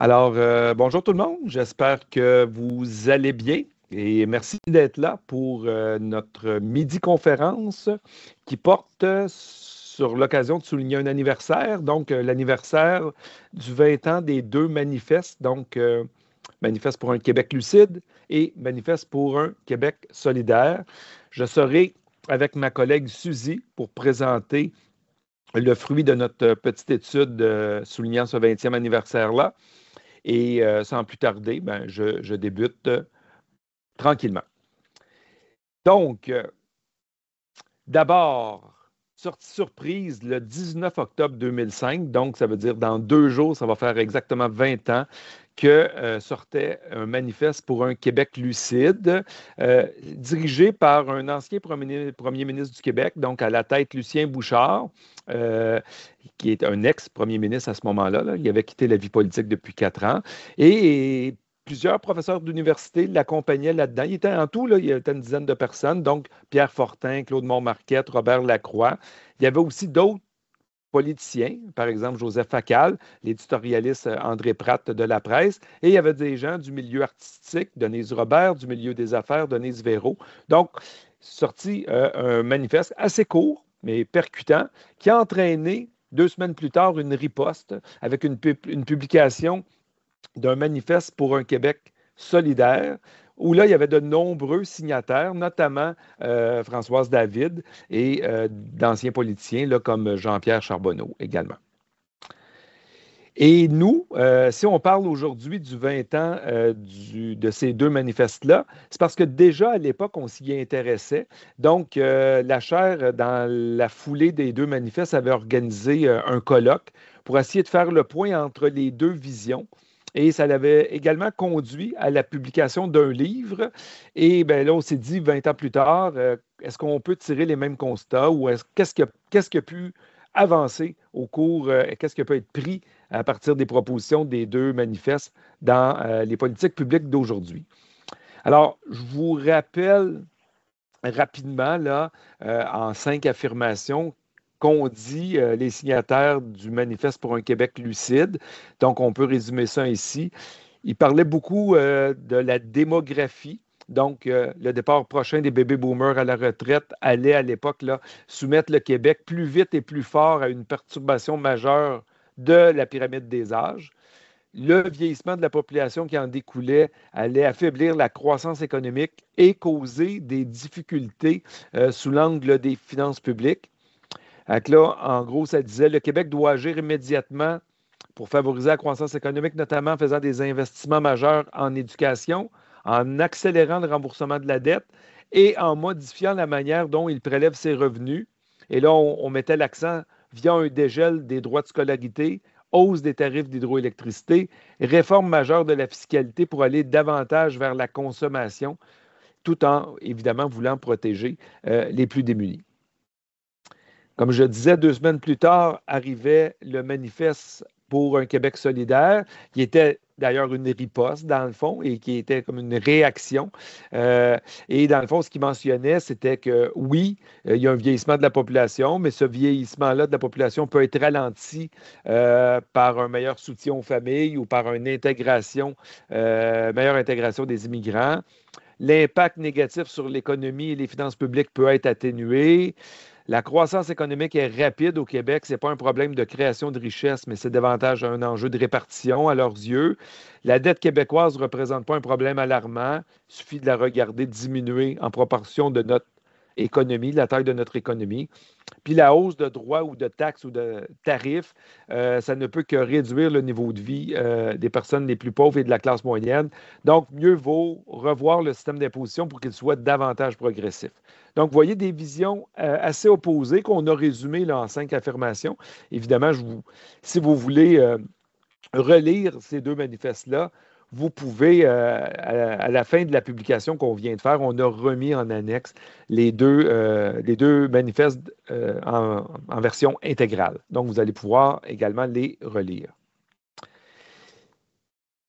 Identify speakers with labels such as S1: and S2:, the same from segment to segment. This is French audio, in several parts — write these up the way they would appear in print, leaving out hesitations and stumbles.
S1: Bonjour tout le monde. J'espère que vous allez bien et merci d'être là pour notre midi-conférence qui porte sur l'occasion de souligner un anniversaire, l'anniversaire du 20 ans des deux manifestes, Manifeste pour un Québec lucide et Manifeste pour un Québec solidaire. Je serai avec ma collègue Suzy pour présenter le fruit de notre petite étude soulignant ce 20e anniversaire-là. Et sans plus tarder, je débute tranquillement. Donc, d'abord, sortie surprise le 19 octobre 2005, donc ça veut dire dans 2 jours, ça va faire exactement 20 ans que sortait un manifeste pour un Québec lucide, dirigé par un ancien premier ministre du Québec, donc à la tête Lucien Bouchard, euh, qui est un ex-premier ministre à ce moment-là. Là. Il avait quitté la vie politique depuis 4 ans. Et plusieurs professeurs d'université l'accompagnaient là-dedans. Il était en tout, là, il y avait une dizaine de personnes, donc Pierre Fortin, Claude Montmarquette, Robert Lacroix. Il y avait aussi d'autres politiciens, par exemple Joseph Facal, l'éditorialiste André Pratt de la presse, et il y avait des gens du milieu artistique, Denise Robert, du milieu des affaires, Denise Véro. Donc, sorti un manifeste assez court, mais percutant, qui a entraîné 2 semaines plus tard une riposte avec une publication d'un manifeste pour un Québec solidaire, où là, il y avait de nombreux signataires, notamment Françoise David et d'anciens politiciens là, comme Jean-Pierre Charbonneau également. Et nous, si on parle aujourd'hui du 20 ans de ces deux manifestes-là, c'est parce que déjà à l'époque, on s'y intéressait. Donc, la chaire, dans la foulée des deux manifestes, avait organisé un colloque pour essayer de faire le point entre les deux visions. Et ça l'avait également conduit à la publication d'un livre. Et bien là, on s'est dit, 20 ans plus tard, est-ce qu'on peut tirer les mêmes constats ou qu'est-ce qui a pu avancer au cours, qu'est-ce qui peut être pris à partir des propositions des deux manifestes dans les politiques publiques d'aujourd'hui. Alors, je vous rappelle rapidement, là, en 5 affirmations, qu'ont dit les signataires du manifeste pour un Québec lucide. Donc, on peut résumer ça ici. Ils parlaient beaucoup de la démographie. Donc, le départ prochain des bébés boomers à la retraite allait à l'époque là, soumettre le Québec plus vite et plus fort à une perturbation majeure de la pyramide des âges. Le vieillissement de la population qui en découlait allait affaiblir la croissance économique et causer des difficultés sous l'angle des finances publiques. Donc là, en gros, ça disait le Québec doit agir immédiatement pour favoriser la croissance économique, notamment en faisant des investissements majeurs en éducation, en accélérant le remboursement de la dette et en modifiant la manière dont il prélève ses revenus. Et là, on mettait l'accent via un dégel des droits de scolarité, hausse des tarifs d'hydroélectricité, réforme majeure de la fiscalité pour aller davantage vers la consommation, tout en, évidemment, voulant protéger les plus démunis. Comme je disais, 2 semaines plus tard, arrivait le manifeste pour un Québec solidaire, qui était d'ailleurs une riposte, dans le fond, et qui était comme une réaction. Et dans le fond, ce qu'il mentionnait, c'était que oui, il y a un vieillissement de la population, mais ce vieillissement-là de la population peut être ralenti par un meilleur soutien aux familles ou par une meilleure intégration des immigrants. L'impact négatif sur l'économie et les finances publiques peut être atténué. La croissance économique est rapide au Québec. Ce n'est pas un problème de création de richesse, mais c'est davantage un enjeu de répartition à leurs yeux. La dette québécoise ne représente pas un problème alarmant. Il suffit de la regarder diminuer en proportion de notre économie, la taille de notre économie. Puis la hausse de droits ou de taxes ou de tarifs, ça ne peut que réduire le niveau de vie des personnes les plus pauvres et de la classe moyenne. Donc, mieux vaut revoir le système d'imposition pour qu'il soit davantage progressif. Donc, vous voyez des visions assez opposées qu'on a résumées là, en 5 affirmations. Évidemment, si vous voulez relire ces deux manifestes-là, vous pouvez, à la fin de la publication qu'on vient de faire, on a remis en annexe les deux manifestes en version intégrale. Donc, vous allez pouvoir également les relire.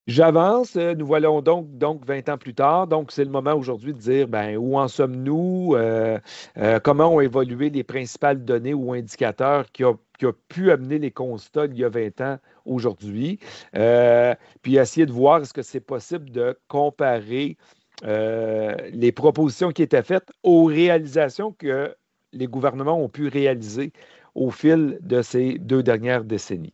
S1: J'avance, nous voilà donc 20 ans plus tard. Donc, c'est le moment aujourd'hui de dire ben, où en sommes-nous, comment ont évolué les principales données ou indicateurs qui a pu amener les constats il y a 20 ans aujourd'hui, puis essayer de voir est-ce que c'est possible de comparer les propositions qui étaient faites aux réalisations que les gouvernements ont pu réaliser au fil de ces 2 dernières décennies.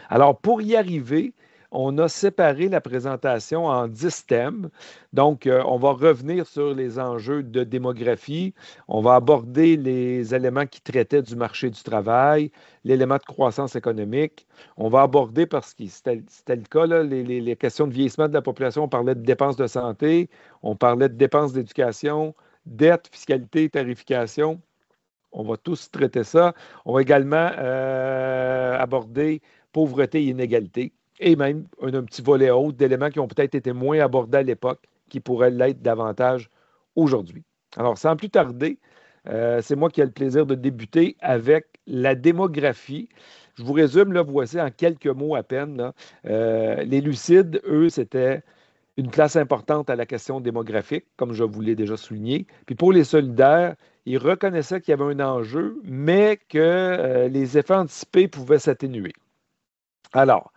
S1: Alors, pour y arriver, on a séparé la présentation en 10 thèmes. Donc, on va revenir sur les enjeux de démographie. On va aborder les éléments qui traitaient du marché du travail, l'élément de croissance économique. On va aborder, parce que c'était le cas, là, les questions de vieillissement de la population. On parlait de dépenses de santé, on parlait de dépenses d'éducation, dette, fiscalité, tarification. On va tous traiter ça. On va également aborder pauvreté et inégalité, et même un petit volet autre d'éléments qui ont peut-être été moins abordés à l'époque, qui pourraient l'être davantage aujourd'hui. Alors, sans plus tarder, c'est moi qui ai le plaisir de débuter avec la démographie. Je vous résume, là, voici en quelques mots à peine. Là. Les lucides, eux, c'était une place importante à la question démographique, comme je vous l'ai déjà souligné. Puis pour les solidaires, ils reconnaissaient qu'il y avait un enjeu, mais que les effets anticipés pouvaient s'atténuer. Alors,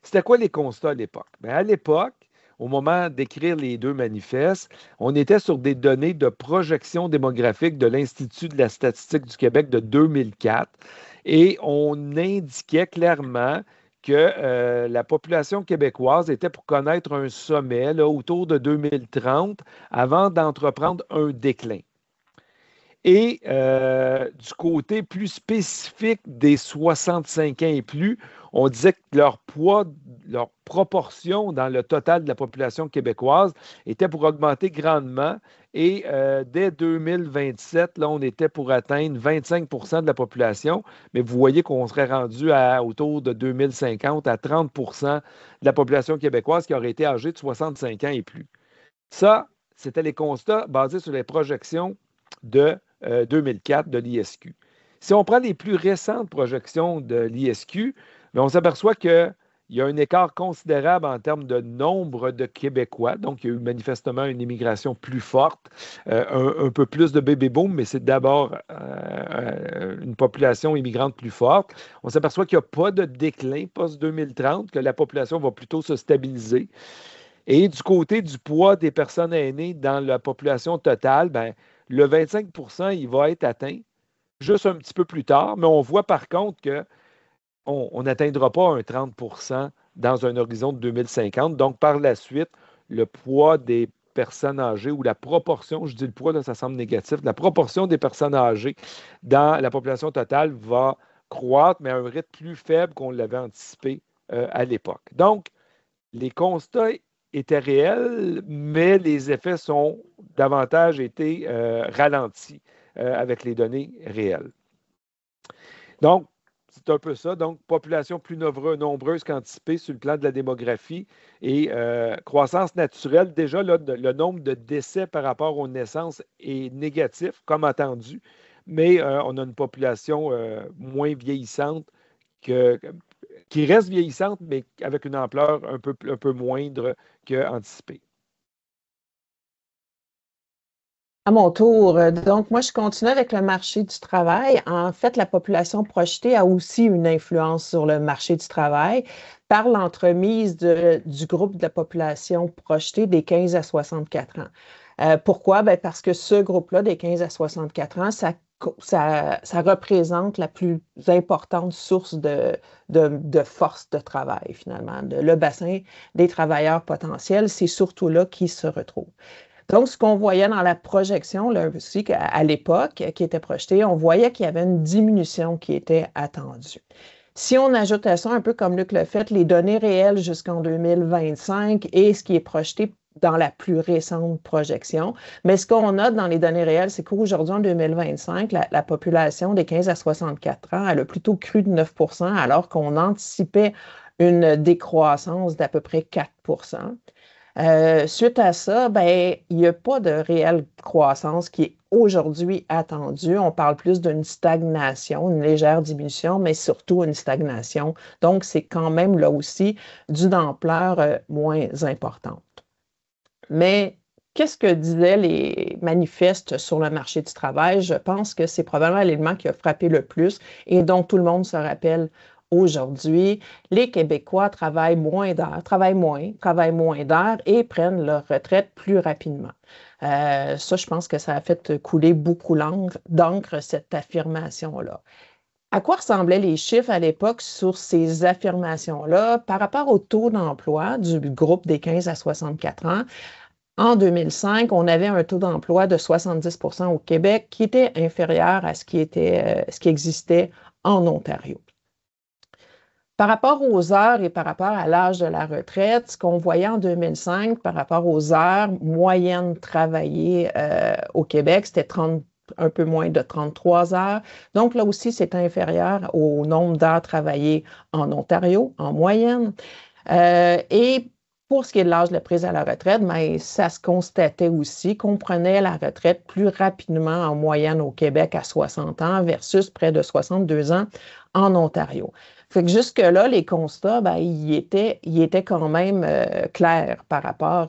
S1: c'était quoi les constats à l'époque? Bien, à l'époque, au moment d'écrire les 2 manifestes, on était sur des données de projection démographique de l'Institut de la statistique du Québec de 2004 et on indiquait clairement que la population québécoise était pour connaître un sommet là, autour de 2030 avant d'entreprendre un déclin. Et du côté plus spécifique des 65 ans et plus, on disait que leur poids, leur proportion dans le total de la population québécoise était pour augmenter grandement. Et dès 2027, là, on était pour atteindre 25 de la population. Mais vous voyez qu'on serait rendu à autour de 2050 à 30 de la population québécoise qui aurait été âgée de 65 ans et plus. Ça, c'était les constats basés sur les projections de 2004 de l'ISQ. Si on prend les plus récentes projections de l'ISQ, on s'aperçoit qu'il y a un écart considérable en termes de nombre de Québécois. Donc, il y a eu manifestement une immigration plus forte, un peu plus de bébé-boom, mais c'est d'abord une population immigrante plus forte. On s'aperçoit qu'il n'y a pas de déclin post-2030, que la population va plutôt se stabiliser. Et du côté du poids des personnes aînées dans la population totale, ben, le 25 il va être atteint juste un petit peu plus tard, mais on voit par contre qu'on n'atteindra pas un 30 dans un horizon de 2050. Donc, par la suite, le poids des personnes âgées ou la proportion, je dis le poids, là, ça semble négatif, la proportion des personnes âgées dans la population totale va croître, mais à un rythme plus faible qu'on l'avait anticipé à l'époque. Donc, les constats étaient réels, mais les effets sont davantage été ralentis avec les données réelles. Donc, c'est un peu ça. Donc, population plus nombreuse qu'anticipée sur le plan de la démographie et croissance naturelle. Déjà, là, le nombre de décès par rapport aux naissances est négatif, comme attendu, mais on a une population moins vieillissante qui reste vieillissante, mais avec une ampleur un peu moindre qu'anticipée.
S2: À mon tour, donc moi je continue avec le marché du travail. En fait, la population projetée a aussi une influence sur le marché du travail par l'entremise du groupe de la population projetée des 15 à 64 ans. Pourquoi? Bien, parce que ce groupe-là, des 15 à 64 ans, ça représente la plus importante source de force de travail, finalement. Le bassin des travailleurs potentiels, c'est surtout là qu'ils se retrouvent. Donc, ce qu'on voyait dans la projection, là aussi, à l'époque, qui était projetée, on voyait qu'il y avait une diminution qui était attendue. Si on ajoute à ça, un peu comme Luc l'a fait, les données réelles jusqu'en 2025 et ce qui est projeté dans la plus récente projection, mais ce qu'on note dans les données réelles, c'est qu'aujourd'hui, en 2025, la population des 15 à 64 ans, elle a plutôt cru de 9 alors qu'on anticipait une décroissance d'à peu près 4 suite à ça, ben, il n'y a pas de réelle croissance qui est aujourd'hui attendue. On parle plus d'une stagnation, une légère diminution, mais surtout une stagnation. Donc, c'est quand même là aussi d'une ampleur moins importante. Mais qu'est-ce que disaient les manifestes sur le marché du travail? Je pense que c'est probablement l'élément qui a frappé le plus et dont tout le monde se rappelle aujourd'hui. Les Québécois travaillent moins d'heures, travaillent moins d'heures et prennent leur retraite plus rapidement. Ça, je pense que ça a fait couler beaucoup d'encre, cette affirmation-là. À quoi ressemblaient les chiffres à l'époque sur ces affirmations-là par rapport au taux d'emploi du groupe des 15 à 64 ans? En 2005, on avait un taux d'emploi de 70 au Québec qui était inférieur à ce qui existait en Ontario. Par rapport aux heures et par rapport à l'âge de la retraite, ce qu'on voyait en 2005 par rapport aux heures moyennes travaillées au Québec, c'était un peu moins de 33 heures. Donc là aussi, c'est inférieur au nombre d'heures travaillées en Ontario, en moyenne. Et pour ce qui est de l'âge de la prise à la retraite, mais ça se constatait aussi qu'on prenait la retraite plus rapidement en moyenne au Québec à 60 ans versus près de 62 ans en Ontario. Fait que jusque-là, les constats, ben, ils étaient quand même clairs par rapport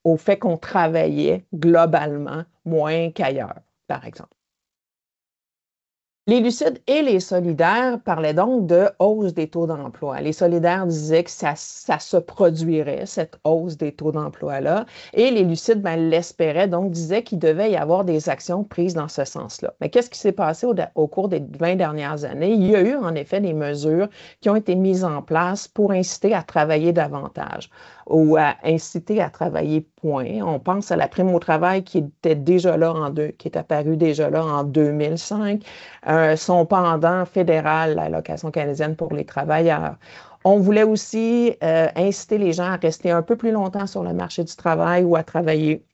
S2: au fait qu'on travaillait globalement moins qu'ailleurs, par exemple. Les lucides et les solidaires parlaient donc de hausse des taux d'emploi. Les solidaires disaient que ça se produirait, cette hausse des taux d'emploi-là, et les lucides ben, l'espéraient, donc disaient qu'il devait y avoir des actions prises dans ce sens-là. Mais qu'est-ce qui s'est passé au cours des 20 dernières années? Il y a eu en effet des mesures qui ont été mises en place pour inciter à travailler davantage ou à inciter à travailler point. On pense à la prime au travail qui était déjà là qui est apparue déjà là en 2005. Son pendant fédéral, l'allocation canadienne pour les travailleurs. On voulait aussi inciter les gens à rester un peu plus longtemps sur le marché du travail ou à travailler,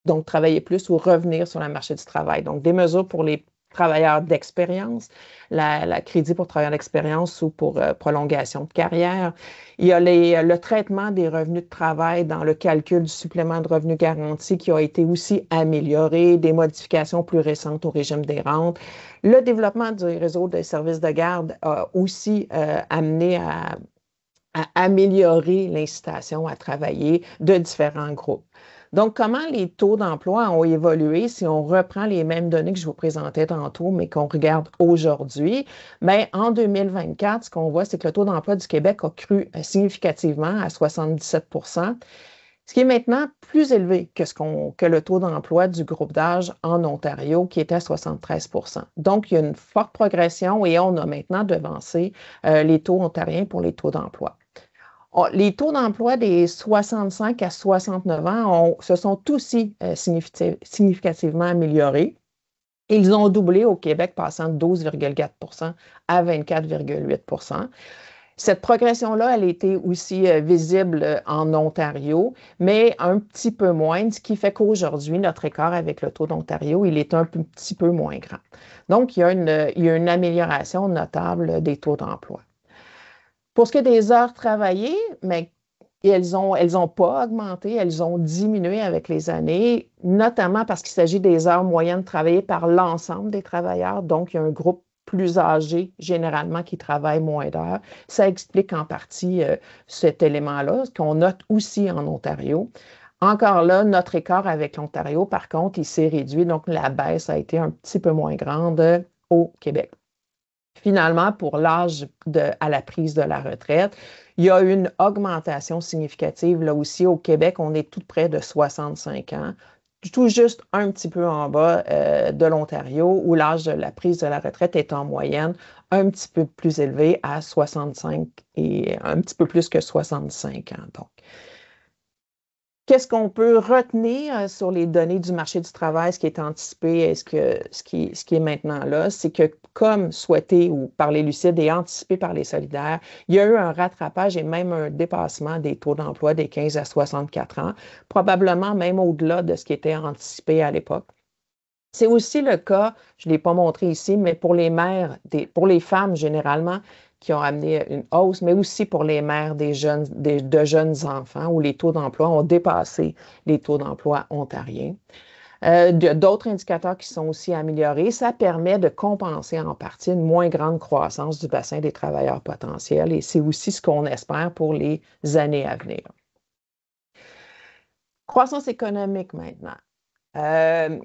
S2: donc travailler plus ou revenir sur le marché du travail. Donc, des mesures pour les travailleurs d'expérience, la crédit pour travailleurs d'expérience ou pour prolongation de carrière. Il y a le traitement des revenus de travail dans le calcul du supplément de revenus garanti qui a été aussi amélioré, des modifications plus récentes au régime des rentes. Le développement du réseau de services de garde a aussi amené à améliorer l'incitation à travailler de différents groupes. Donc, comment les taux d'emploi ont évolué si on reprend les mêmes données que je vous présentais tantôt, mais qu'on regarde aujourd'hui? Bien, en 2024, ce qu'on voit, c'est que le taux d'emploi du Québec a cru significativement à 77 ce qui est maintenant plus élevé que le taux d'emploi du groupe d'âge en Ontario, qui était à 73 Donc, il y a une forte progression et on a maintenant devancé les taux ontariens pour les taux d'emploi. Les taux d'emploi des 65 à 69 ans se sont aussi significativement améliorés. Ils ont doublé au Québec, passant de 12,4 à 24,8 Cette progression-là, elle était aussi visible en Ontario, mais un petit peu moins, ce qui fait qu'aujourd'hui, notre écart avec le taux d'Ontario, il est un petit peu moins grand. Donc, il y a une amélioration notable des taux d'emploi. Pour ce qui est des heures travaillées, mais elles ont pas augmenté, elles ont diminué avec les années, notamment parce qu'il s'agit des heures moyennes travaillées par l'ensemble des travailleurs. Donc, il y a un groupe plus âgé, généralement, qui travaille moins d'heures. Ça explique en partie cet élément-là, qu'on note aussi en Ontario. Encore là, notre écart avec l'Ontario, par contre, il s'est réduit. Donc, la baisse a été un petit peu moins grande au Québec. Finalement, pour l'âge à la prise de la retraite, il y a une augmentation significative. Là aussi, au Québec, on est tout près de 65 ans, tout juste un petit peu en bas de l'Ontario, où l'âge de la prise de la retraite est en moyenne un petit peu plus élevé à 65 et un petit peu plus que 65 ans. Donc, qu'est-ce qu'on peut retenir sur les données du marché du travail, ce qui est anticipé et ce qui est maintenant là, c'est que comme souhaité ou par les lucides et anticipé par les solidaires, il y a eu un rattrapage et même un dépassement des taux d'emploi des 15 à 64 ans, probablement même au-delà de ce qui était anticipé à l'époque. C'est aussi le cas, je ne l'ai pas montré ici, mais pour les mères, pour les femmes généralement, qui ont amené une hausse, mais aussi pour les mères de jeunes enfants où les taux d'emploi ont dépassé les taux d'emploi ontariens. D'autres indicateurs qui sont aussi améliorés, ça permet de compenser en partie une moins grande croissance du bassin des travailleurs potentiels et c'est aussi ce qu'on espère pour les années à venir. Croissance économique maintenant. Euh,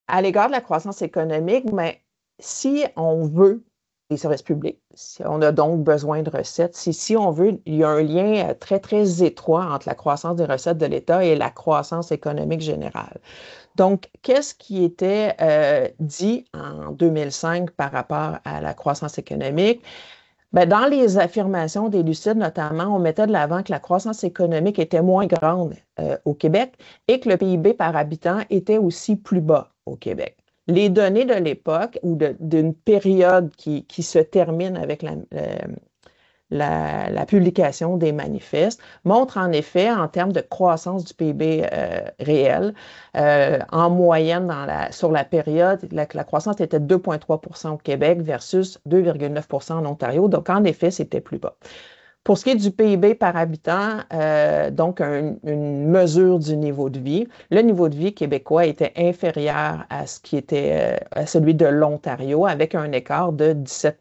S2: à l'égard de la croissance économique, mais si on veut des services publics, si on a donc besoin de recettes, si on veut, il y a un lien très, très étroit entre la croissance des recettes de l'État et la croissance économique générale. Donc, qu'est-ce qui était dit en 2005 par rapport à la croissance économique? Bien, dans les affirmations des Lucides, notamment, on mettait de l'avant que la croissance économique était moins grande au Québec et que le PIB par habitant était aussi plus bas au Québec. Les données de l'époque ou d'une période qui se termine avec la publication des manifestes montre en effet, en termes de croissance du PIB réel, en moyenne sur la période, la croissance était de 2,3 au Québec versus 2,9 en Ontario. Donc, en effet, c'était plus bas. Pour ce qui est du PIB par habitant, donc une mesure du niveau de vie, le niveau de vie québécois était inférieur à ce qui était à celui de l'Ontario avec un écart de 17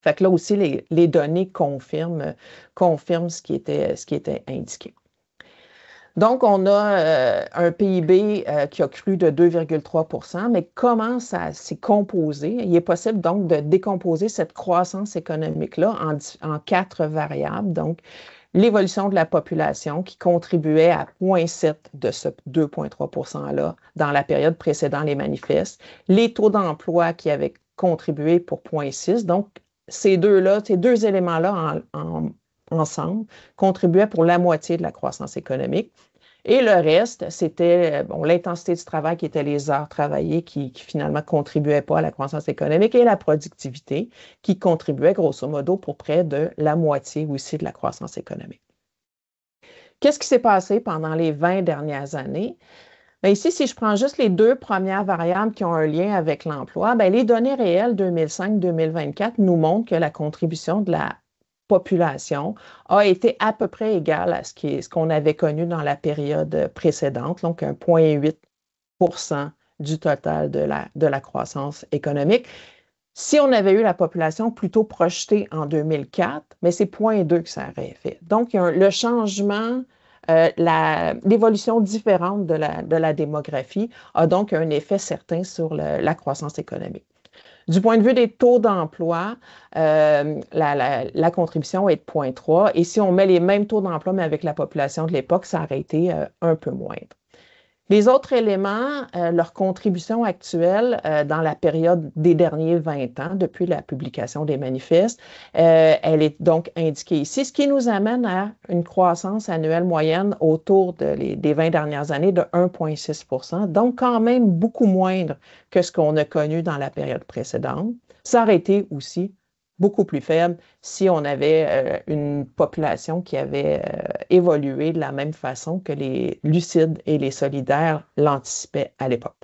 S2: Fait que là aussi, les données confirment ce qui était indiqué. Donc, on a un PIB qui a cru de 2,3 mais comment ça s'est composé? Il est possible donc de décomposer cette croissance économique-là en 4 variables. Donc, l'évolution de la population qui contribuait à 0,7 de ce 2,3 %-là dans la période précédant les manifestes, les taux d'emploi qui avaient contribué pour 0,6. Donc, ces deux éléments-là ensemble contribuaient pour la moitié de la croissance économique. Et le reste, c'était l'intensité du travail qui était les heures travaillées qui finalement ne contribuaient pas à la croissance économique et la productivité qui contribuait grosso modo pour près de la moitié aussi de la croissance économique. Qu'est-ce qui s'est passé pendant les 20 dernières années? Bien, ici, si je prends juste les 2 premières variables qui ont un lien avec l'emploi, les données réelles 2005-2024 nous montrent que la contribution de la population a été à peu près égale à ce qu'on avait connu dans la période précédente, donc 1,8 du total de la croissance économique. Si on avait eu la population plutôt projetée en 2004, mais c'est 0,2 que ça aurait fait. Donc, le changement, l'évolution différente de la démographie a donc un effet certain sur la croissance économique. Du point de vue des taux d'emploi, la contribution est de 0,3 et si on met les mêmes taux d'emploi mais avec la population de l'époque, ça aurait été un peu moindre. Les autres éléments, leur contribution actuelle dans la période des derniers 20 ans, depuis la publication des manifestes, elle est donc indiquée ici, ce qui nous amène à une croissance annuelle moyenne autour des 20 dernières années de 1,6 donc quand même beaucoup moindre que ce qu'on a connu dans la période précédente. Ça aurait été aussi beaucoup plus faible si on avait une population qui avait évolué de la même façon que les lucides et les solidaires l'anticipaient à l'époque.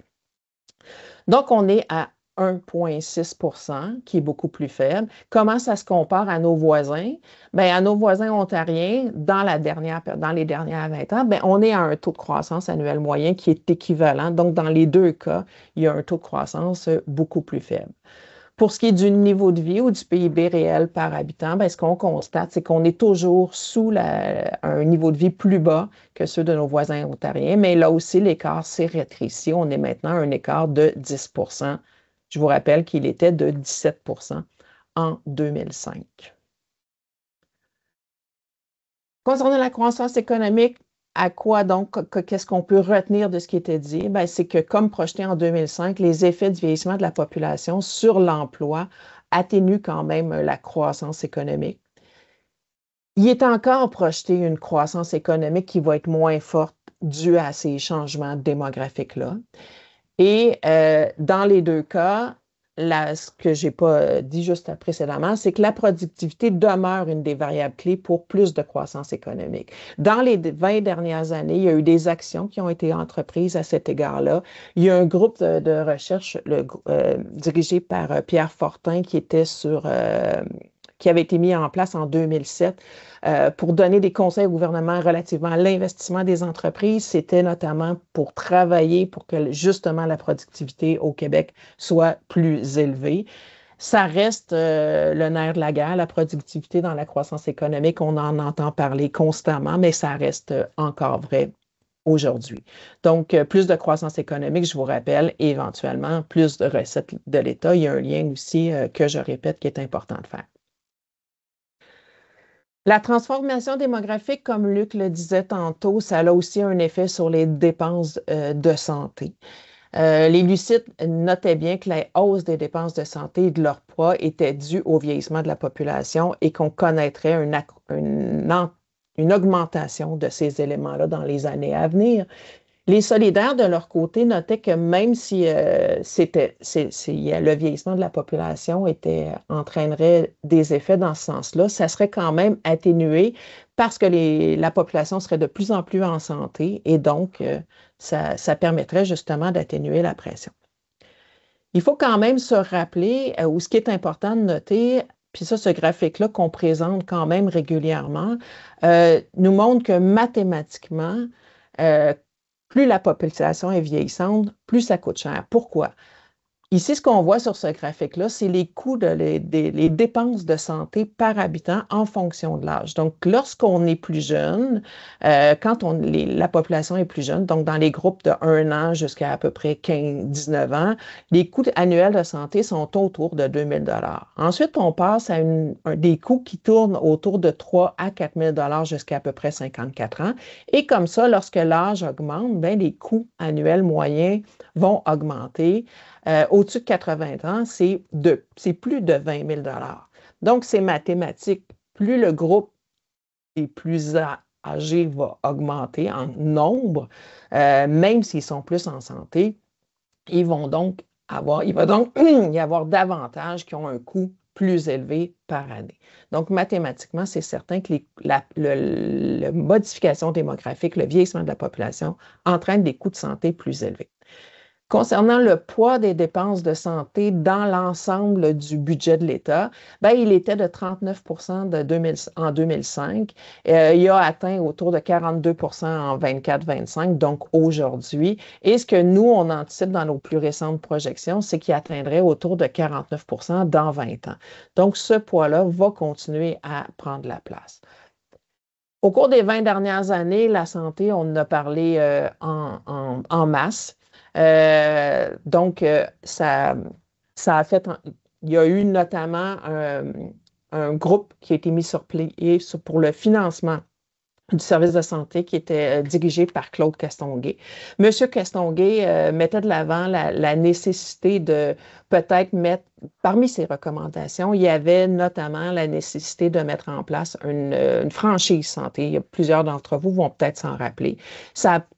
S2: Donc, on est à 1,6 qui est beaucoup plus faible. Comment ça se compare à nos voisins? Bien, à nos voisins ontariens, dans les dernières 20 ans, on est à un taux de croissance annuel moyen qui est équivalent. Donc, dans les deux cas, il y a un taux de croissance beaucoup plus faible. Pour ce qui est du niveau de vie ou du PIB réel par habitant, ce qu'on constate, c'est qu'on est toujours sous un niveau de vie plus bas que ceux de nos voisins ontariens, mais là aussi, l'écart s'est rétréci. On est maintenant à un écart de 10 Je vous rappelle qu'il était de 17 en 2005. Concernant la croissance économique, à quoi donc, qu'est-ce qu'on peut retenir de ce qui était dit? C'est que, comme projeté en 2005, les effets du vieillissement de la population sur l'emploi atténuent quand même la croissance économique. Il est encore projeté une croissance économique qui va être moins forte due à ces changements démographiques-là. Et dans les deux cas, ce que je n'ai pas dit juste précédemment, c'est que la productivité demeure une des variables clés pour plus de croissance économique. Dans les 20 dernières années, il y a eu des actions qui ont été entreprises à cet égard-là. Il y a un groupe de recherche dirigé par Pierre Fortin qui avait été mis en place en 2007 pour donner des conseils au gouvernement relativement à l'investissement des entreprises. C'était notamment pour travailler pour que justement la productivité au Québec soit plus élevée. Ça reste le nerf de la guerre, la productivité dans la croissance économique. On en entend parler constamment, mais ça reste encore vrai aujourd'hui. Donc, plus de croissance économique, je vous rappelle, et éventuellement plus de recettes de l'État. Il y a un lien aussi que je répète qui est important de faire. La transformation démographique, comme Luc le disait tantôt, ça a aussi un effet sur les dépenses de santé. Les Lucides notaient bien que la hausse des dépenses de santé et de leur poids était due au vieillissement de la population et qu'on connaîtrait une augmentation de ces éléments-là dans les années à venir. Les solidaires, de leur côté, notaient que même si le vieillissement de la population entraînerait des effets dans ce sens-là, ça serait quand même atténué parce que la population serait de plus en plus en santé et donc ça permettrait justement d'atténuer la pression. Il faut quand même se rappeler, ou ce qui est important de noter, puis ça, ce graphique-là qu'on présente quand même régulièrement, nous montre que mathématiquement, plus la population est vieillissante, plus ça coûte cher. Pourquoi? Ici, ce qu'on voit sur ce graphique-là, c'est les coûts les dépenses de santé par habitant en fonction de l'âge. Donc, lorsqu'on est plus jeune, quand la population est plus jeune, donc dans les groupes de 1 an jusqu'à à peu près 19 ans, les coûts annuels de santé sont autour de 2 000 $. Ensuite, on passe à des coûts qui tournent autour de 3 à 4 000 $ jusqu'à à peu près 54 ans. Et comme ça, lorsque l'âge augmente, bien, les coûts annuels moyens vont augmenter. Au-dessus de 80 ans, c'est plus de 20 000 $. Donc, c'est mathématique. Plus le groupe est plus âgé va augmenter en nombre, même s'ils sont plus en santé, il va donc y avoir davantage qui ont un coût plus élevé par année. Donc, mathématiquement, c'est certain que la modification démographique, le vieillissement de la population entraîne des coûts de santé plus élevés. Concernant le poids des dépenses de santé dans l'ensemble du budget de l'État, bien, il était de 39 en 2005. Il a atteint autour de 42 en 24-25, donc aujourd'hui. Et ce que nous, on anticipe dans nos plus récentes projections, c'est qu'il atteindrait autour de 49 dans 20 ans. Donc, ce poids-là va continuer à prendre la place. Au cours des 20 dernières années, la santé, on en a parlé en masse. Donc, ça a fait. Il y a eu notamment un groupe qui a été mis sur pied pour le financement du service de santé qui était dirigé par Claude Castonguay. Monsieur Castonguay mettait de l'avant la nécessité de peut-être mettre, parmi ses recommandations, il y avait notamment la nécessité de mettre en place une franchise santé. Il y a plusieurs d'entre vous vont peut-être s'en rappeler,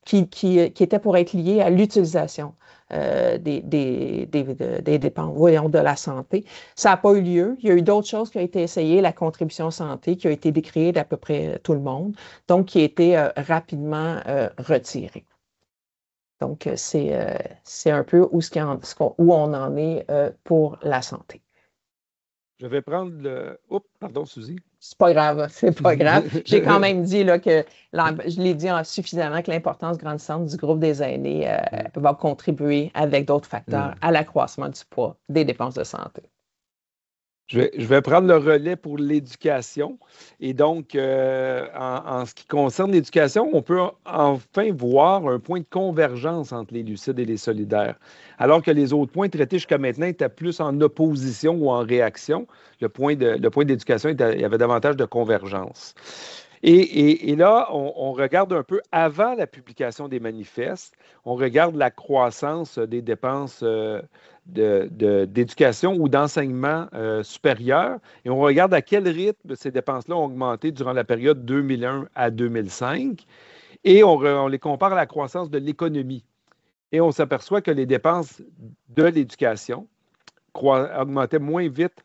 S2: qui était pour être liée à l'utilisation des dépenses, voyons, de la santé. Ça n'a pas eu lieu. Il y a eu d'autres choses qui ont été essayées, la contribution santé qui a été décriée d'à peu près tout le monde, donc qui a été rapidement retirée. Donc, c'est un peu où on en est pour la santé.
S1: Je vais prendre le... Oups, pardon, Suzy.
S2: C'est pas grave, c'est pas grave. J'ai quand même dit là, je l'ai dit suffisamment que l'importance grandissante du groupe des aînés va contribuer avec d'autres facteurs à l'accroissement du poids des dépenses de santé.
S1: Je vais prendre le relais pour l'éducation. Et donc, en ce qui concerne l'éducation, on peut enfin voir un point de convergence entre les lucides et les solidaires. Alors que les autres points traités jusqu'à maintenant étaient plus en opposition ou en réaction, le point d'éducation, il y avait davantage de convergence. Et là, on regarde un peu avant la publication des manifestes, on regarde la croissance des dépenses d'éducation ou d'enseignement supérieur et on regarde à quel rythme ces dépenses-là ont augmenté durant la période 2001 à 2005 et on les compare à la croissance de l'économie. Et on s'aperçoit que les dépenses de l'éducation augmentaient moins vite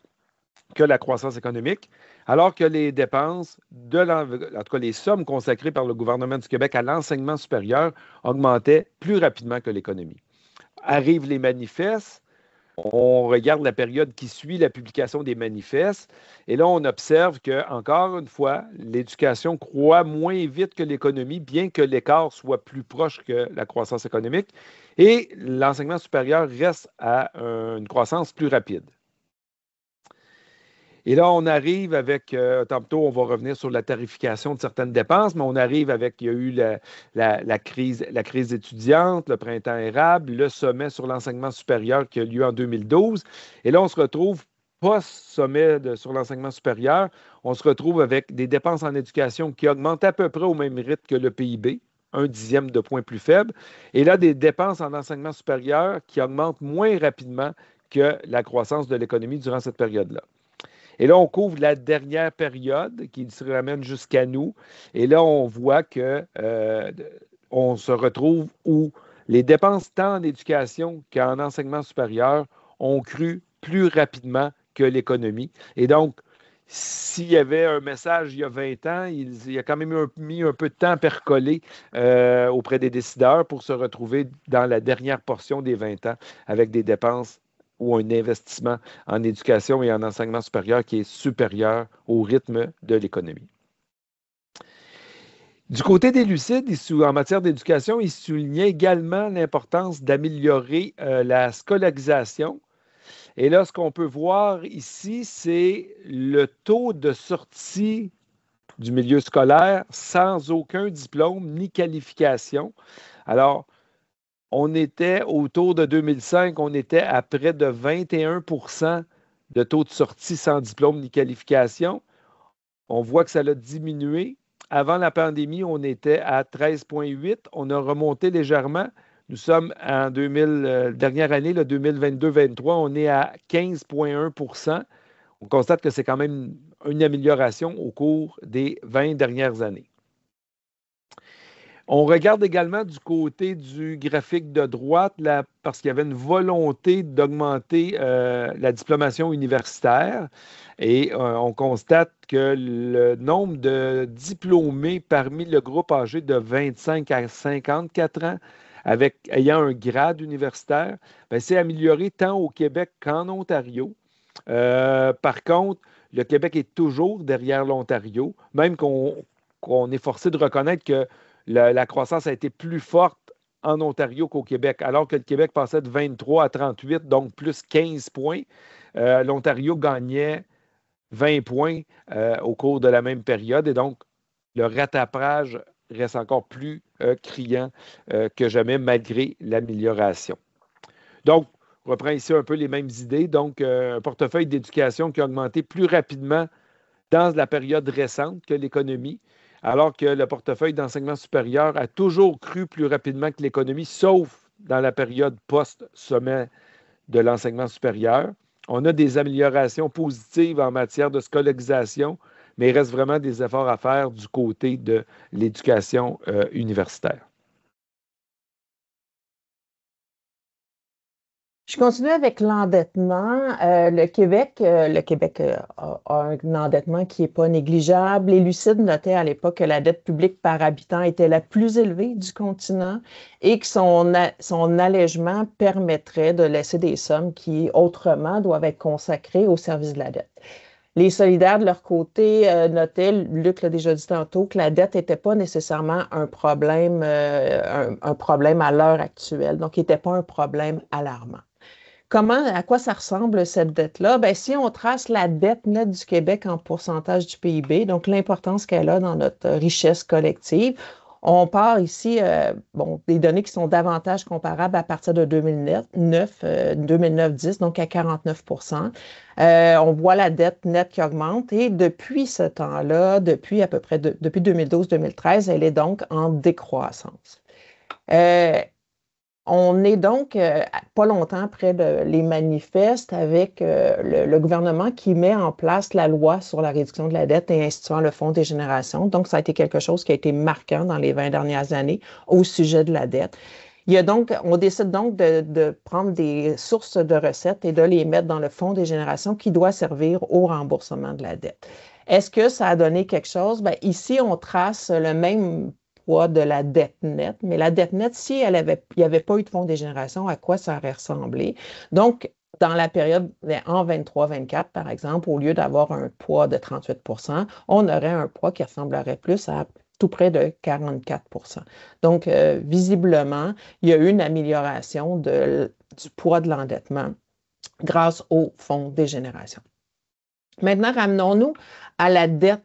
S1: que la croissance économique, alors que les dépenses, en tout cas les sommes consacrées par le gouvernement du Québec à l'enseignement supérieur augmentaient plus rapidement que l'économie. Arrivent les manifestes, on regarde la période qui suit la publication des manifestes, et là, on observe que, encore une fois, l'éducation croît moins vite que l'économie, bien que l'écart soit plus proche que la croissance économique, et l'enseignement supérieur reste à une croissance plus rapide. Et là, on arrive avec, tantôt, on va revenir sur la tarification de certaines dépenses, mais on arrive avec, il y a eu la crise étudiante, le printemps érable, le sommet sur l'enseignement supérieur qui a lieu en 2012. Et là, on se retrouve post-sommet sur l'enseignement supérieur, on se retrouve avec des dépenses en éducation qui augmentent à peu près au même rythme que le PIB, un dixième de point plus faible. Et là, des dépenses en enseignement supérieur qui augmentent moins rapidement que la croissance de l'économie durant cette période-là. Et là, on couvre la dernière période qui se ramène jusqu'à nous. Et là, on voit que on se retrouve où les dépenses tant en éducation qu'en enseignement supérieur ont cru plus rapidement que l'économie. Et donc, s'il y avait un message il y a 20 ans, il a quand même mis un peu de temps à percoler auprès des décideurs pour se retrouver dans la dernière portion des 20 ans avec des dépenses ou un investissement en éducation et en enseignement supérieur qui est supérieur au rythme de l'économie. Du côté des Lucides, en matière d'éducation, il soulignait également l'importance d'améliorer la scolarisation. Et là, ce qu'on peut voir ici, c'est le taux de sortie du milieu scolaire sans aucun diplôme ni qualification. Alors, on était autour de 2005, on était à près de 21% de taux de sortie sans diplôme ni qualification. On voit que ça a diminué. Avant la pandémie, on était à 13,8. On a remonté légèrement. Nous sommes en dernière année, 2022-2023, on est à 15,1%. On constate que c'est quand même une amélioration au cours des 20 dernières années. On regarde également du côté du graphique de droite, là, parce qu'il y avait une volonté d'augmenter la diplomation universitaire. Et on constate que le nombre de diplômés parmi le groupe âgé de 25 à 54 ans, ayant un grade universitaire, c'est amélioré tant au Québec qu'en Ontario. Par contre, le Québec est toujours derrière l'Ontario, même qu'on est forcé de reconnaître que la croissance a été plus forte en Ontario qu'au Québec, alors que le Québec passait de 23 à 38, donc plus 15 points. L'Ontario gagnait 20 points au cours de la même période et donc le rattrapage reste encore plus criant que jamais malgré l'amélioration. Donc, on reprend ici un peu les mêmes idées. Donc, un portefeuille d'éducation qui a augmenté plus rapidement dans la période récente que l'économie, alors que le portefeuille d'enseignement supérieur a toujours cru plus rapidement que l'économie, sauf dans la période post-sommet de l'enseignement supérieur. On a des améliorations positives en matière de scolarisation, mais il reste vraiment des efforts à faire du côté de l'éducation universitaire.
S2: Je continue avec l'endettement. Le Québec a un endettement qui n'est pas négligeable. Les Lucides notaient à l'époque que la dette publique par habitant était la plus élevée du continent et que son allègement permettrait de laisser des sommes qui, autrement, doivent être consacrées au service de la dette. Les solidaires, de leur côté, notaient, Luc l'a déjà dit tantôt, que la dette n'était pas nécessairement un problème à l'heure actuelle, donc il n'était pas un problème alarmant. À quoi ça ressemble cette dette-là? Bien, si on trace la dette nette du Québec en pourcentage du PIB, donc l'importance qu'elle a dans notre richesse collective, on part ici des données qui sont davantage comparables à partir de 2009-10, donc à 49%. On voit la dette nette qui augmente et depuis ce temps-là, depuis 2012-2013, elle est donc en décroissance. On est donc pas longtemps après les manifestes avec le gouvernement qui met en place la loi sur la réduction de la dette et instituant le Fonds des générations. Donc, ça a été quelque chose qui a été marquant dans les 20 dernières années au sujet de la dette. On décide donc de prendre des sources de recettes et de les mettre dans le Fonds des générations qui doit servir au remboursement de la dette. Est-ce que ça a donné quelque chose? Bien, ici, on trace le même poids de la dette nette, mais la dette nette, si il n'y avait pas eu de fonds des générations, à quoi ça aurait ressemblé? Donc, dans la période en 23-24, par exemple, au lieu d'avoir un poids de 38%, on aurait un poids qui ressemblerait plus à tout près de 44%. Donc, visiblement, il y a eu une amélioration du poids de l'endettement grâce au fonds des générations. Maintenant, ramenons-nous à la dette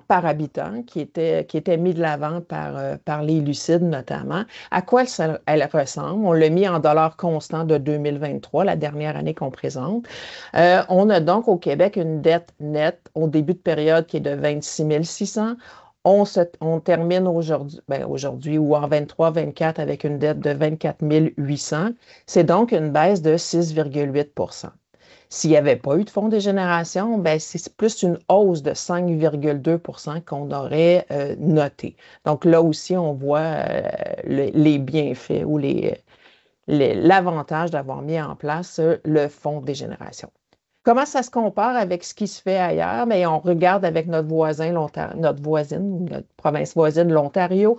S2: par habitant qui était mise de l'avant par les Lucides notamment. À quoi elle ressemble? On l'a mis en dollars constants de 2023, la dernière année qu'on présente. On a donc au Québec une dette nette au début de période qui est de 26 600. On termine aujourd'hui ou en 23-24 avec une dette de 24 800. C'est donc une baisse de 6,8 %. S'il n'y avait pas eu de fonds des générations, ben c'est plus une hausse de 5,2 % qu'on aurait noté. Donc là aussi, on voit les bienfaits ou l'avantage d'avoir mis en place le fonds des générations. Comment ça se compare avec ce qui se fait ailleurs? Bien, on regarde avec notre voisine, notre province voisine, l'Ontario.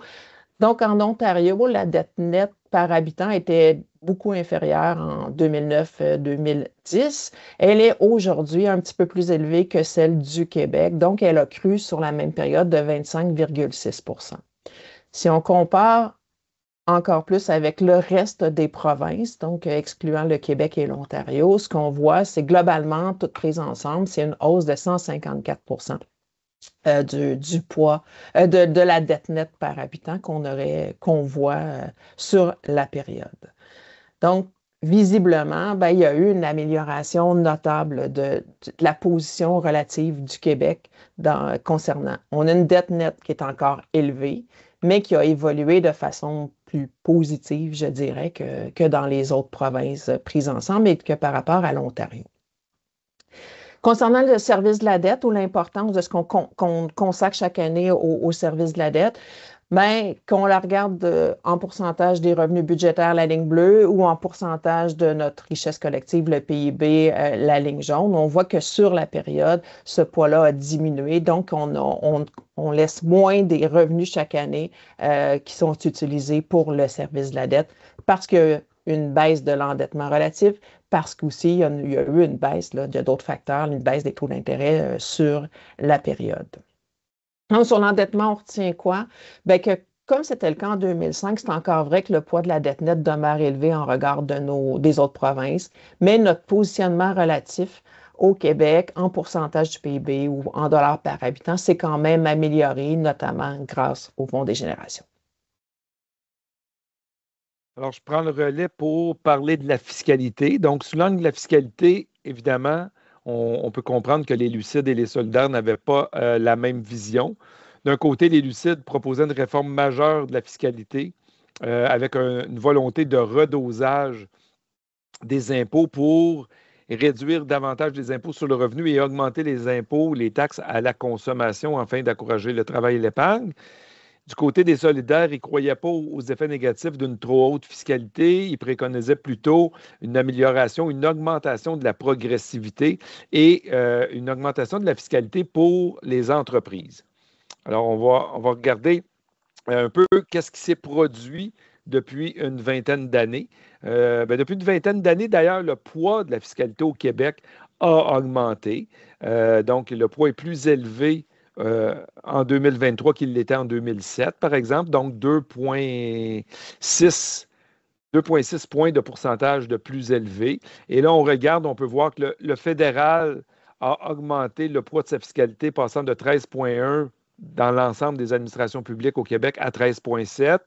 S2: Donc, en Ontario, la dette nette par habitant était beaucoup inférieure en 2009-2010. Elle est aujourd'hui un petit peu plus élevée que celle du Québec. Donc, elle a cru sur la même période de 25,6 %. Si on compare encore plus avec le reste des provinces, donc excluant le Québec et l'Ontario, ce qu'on voit, c'est globalement, toutes prises ensemble, c'est une hausse de 154 du poids de la dette nette par habitant qu'on voit sur la période. Donc, visiblement, ben, il y a eu une amélioration notable de la position relative du Québec concernant. On a une dette nette qui est encore élevée, mais qui a évolué de façon plus positive, je dirais, que dans les autres provinces prises ensemble et que par rapport à l'Ontario. Concernant le service de la dette ou l'importance de ce qu'on consacre chaque année au service de la dette, bien, qu'on la regarde en pourcentage des revenus budgétaires, la ligne bleue, ou en pourcentage de notre richesse collective, le PIB, la ligne jaune, on voit que sur la période, ce poids-là a diminué. Donc, on laisse moins des revenus chaque année qui sont utilisés pour le service de la dette parce que une baisse de l'endettement relatif, parce qu'aussi, il y a eu une baisse, là, il y a d'autres facteurs, une baisse des taux d'intérêt sur la période. Donc, sur l'endettement, on retient quoi? Bien, que comme c'était le cas en 2005, c'est encore vrai que le poids de la dette nette demeure élevé en regard des autres provinces, mais notre positionnement relatif au Québec en pourcentage du PIB ou en dollars par habitant s'est quand même amélioré, notamment grâce au Fonds des générations.
S1: Alors, je prends le relais pour parler de la fiscalité. Donc, sous l'angle de la fiscalité, évidemment, on peut comprendre que les Lucides et les Solidaires n'avaient pas la même vision. D'un côté, les Lucides proposaient une réforme majeure de la fiscalité avec une volonté de redosage des impôts pour réduire davantage les impôts sur le revenu et augmenter les impôts, les taxes à la consommation afin d'encourager le travail et l'épargne. Du côté des solidaires, ils ne croyaient pas aux effets négatifs d'une trop haute fiscalité. Ils préconisaient plutôt une amélioration, une augmentation de la progressivité et une augmentation de la fiscalité pour les entreprises. Alors, on va regarder un peu qu'est-ce qui s'est produit depuis une vingtaine d'années. Depuis une vingtaine d'années, d'ailleurs, le poids de la fiscalité au Québec a augmenté. Donc, le poids est plus élevé en 2023 qu'il l'était en 2007, par exemple. Donc, 2,6 points de pourcentage de plus élevé. Et là, on regarde, on peut voir que le fédéral a augmenté le poids de sa fiscalité, passant de 13,1 dans l'ensemble des administrations publiques au Québec à 13,7.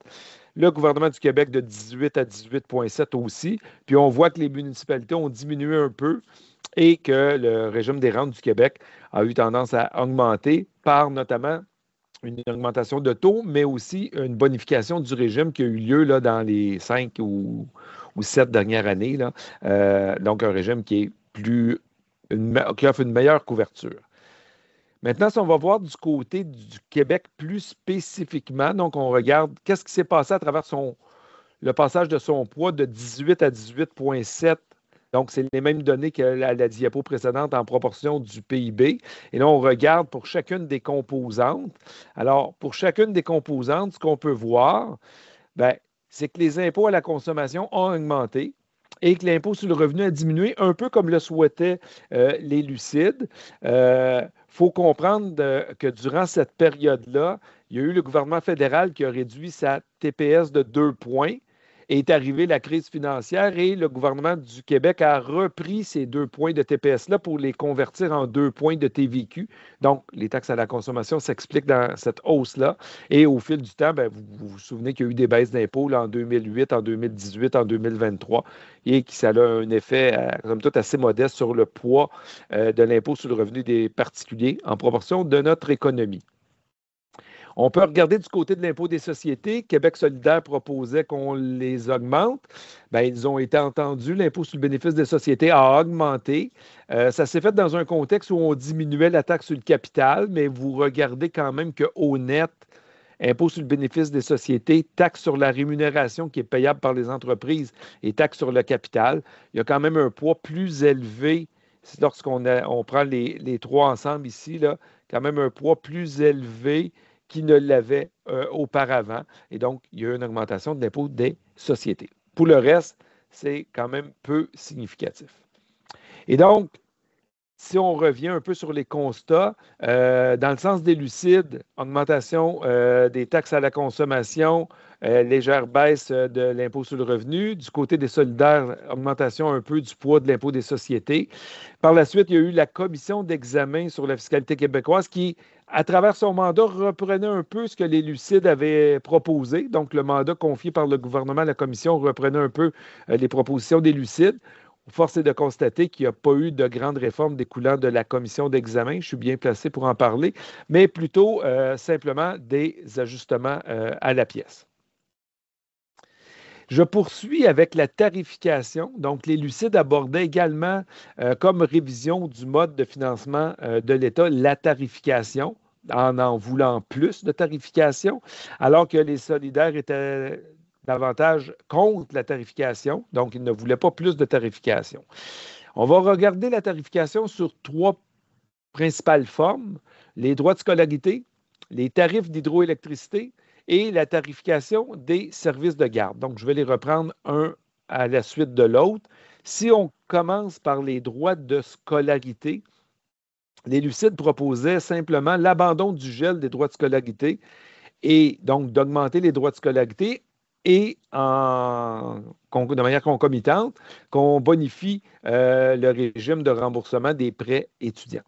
S1: Le gouvernement du Québec de 18 à 18,7 aussi. Puis on voit que les municipalités ont diminué un peu et que le régime des rentes du Québec a eu tendance à augmenter par notamment une augmentation de taux, mais aussi une bonification du régime qui a eu lieu là, dans les 5 ou 7 dernières années. Là. Donc, un régime qui offre une meilleure couverture. Maintenant, si on va voir du côté du Québec plus spécifiquement, donc on regarde qu'est-ce qui s'est passé à travers le passage de son poids de 18 à 18,7. Donc, c'est les mêmes données que la diapo précédente en proportion du PIB. Et là, on regarde pour chacune des composantes. Alors, pour chacune des composantes, ce qu'on peut voir, c'est que les impôts à la consommation ont augmenté et que l'impôt sur le revenu a diminué, un peu comme le souhaitaient les Lucides. Faut comprendre que durant cette période-là, il y a eu le gouvernement fédéral qui a réduit sa TPS de 2 points est arrivée la crise financière et le gouvernement du Québec a repris ces 2 points de TPS-là pour les convertir en 2 points de TVQ. Donc, les taxes à la consommation s'expliquent dans cette hausse-là. Et au fil du temps, bien, vous souvenez qu'il y a eu des baisses d'impôts là, en 2008, en 2018, en 2023, et que ça a un effet, somme toute, assez modeste sur le poids de l'impôt sur le revenu des particuliers en proportion de notre économie. On peut regarder du côté de l'impôt des sociétés. Québec solidaire proposait qu'on les augmente. Bien, ils ont été entendus. L'impôt sur le bénéfice des sociétés a augmenté. Ça s'est fait dans un contexte où on diminuait la taxe sur le capital, mais vous regardez quand même qu'au net, impôt sur le bénéfice des sociétés, taxe sur la rémunération qui est payable par les entreprises et taxe sur le capital, il y a quand même un poids plus élevé. Lorsqu'on prend les trois ensemble ici, là, quand même un poids plus élevé qui ne l'avait auparavant. Et donc, il y a eu une augmentation de l'impôt des sociétés. Pour le reste, c'est quand même peu significatif. Et donc, si on revient un peu sur les constats, dans le sens des lucides, augmentation des taxes à la consommation, légère baisse de l'impôt sur le revenu. Du côté des solidaires, augmentation un peu du poids de l'impôt des sociétés. Par la suite, il y a eu la commission d'examen sur la fiscalité québécoise qui, à travers son mandat, reprenait un peu ce que les lucides avaient proposé. Donc, le mandat confié par le gouvernement à la commission reprenait un peu les propositions des lucides. Force est de constater qu'il n'y a pas eu de grandes réformes découlant de la commission d'examen. Je suis bien placé pour en parler, mais plutôt simplement des ajustements à la pièce. Je poursuis avec la tarification. Donc, les lucides abordaient également comme révision du mode de financement de l'État la tarification, en voulant plus de tarification, alors que les solidaires étaient davantage contre la tarification, donc ils ne voulaient pas plus de tarification. On va regarder la tarification sur 3 principales formes: les droits de scolarité, les tarifs d'hydroélectricité et la tarification des services de garde. Donc, je vais les reprendre un à la suite de l'autre. Si on commence par les droits de scolarité, les lucides proposaient simplement l'abandon du gel des droits de scolarité et donc d'augmenter les droits de scolarité et de manière concomitante, qu'on bonifie le régime de remboursement des prêts étudiants.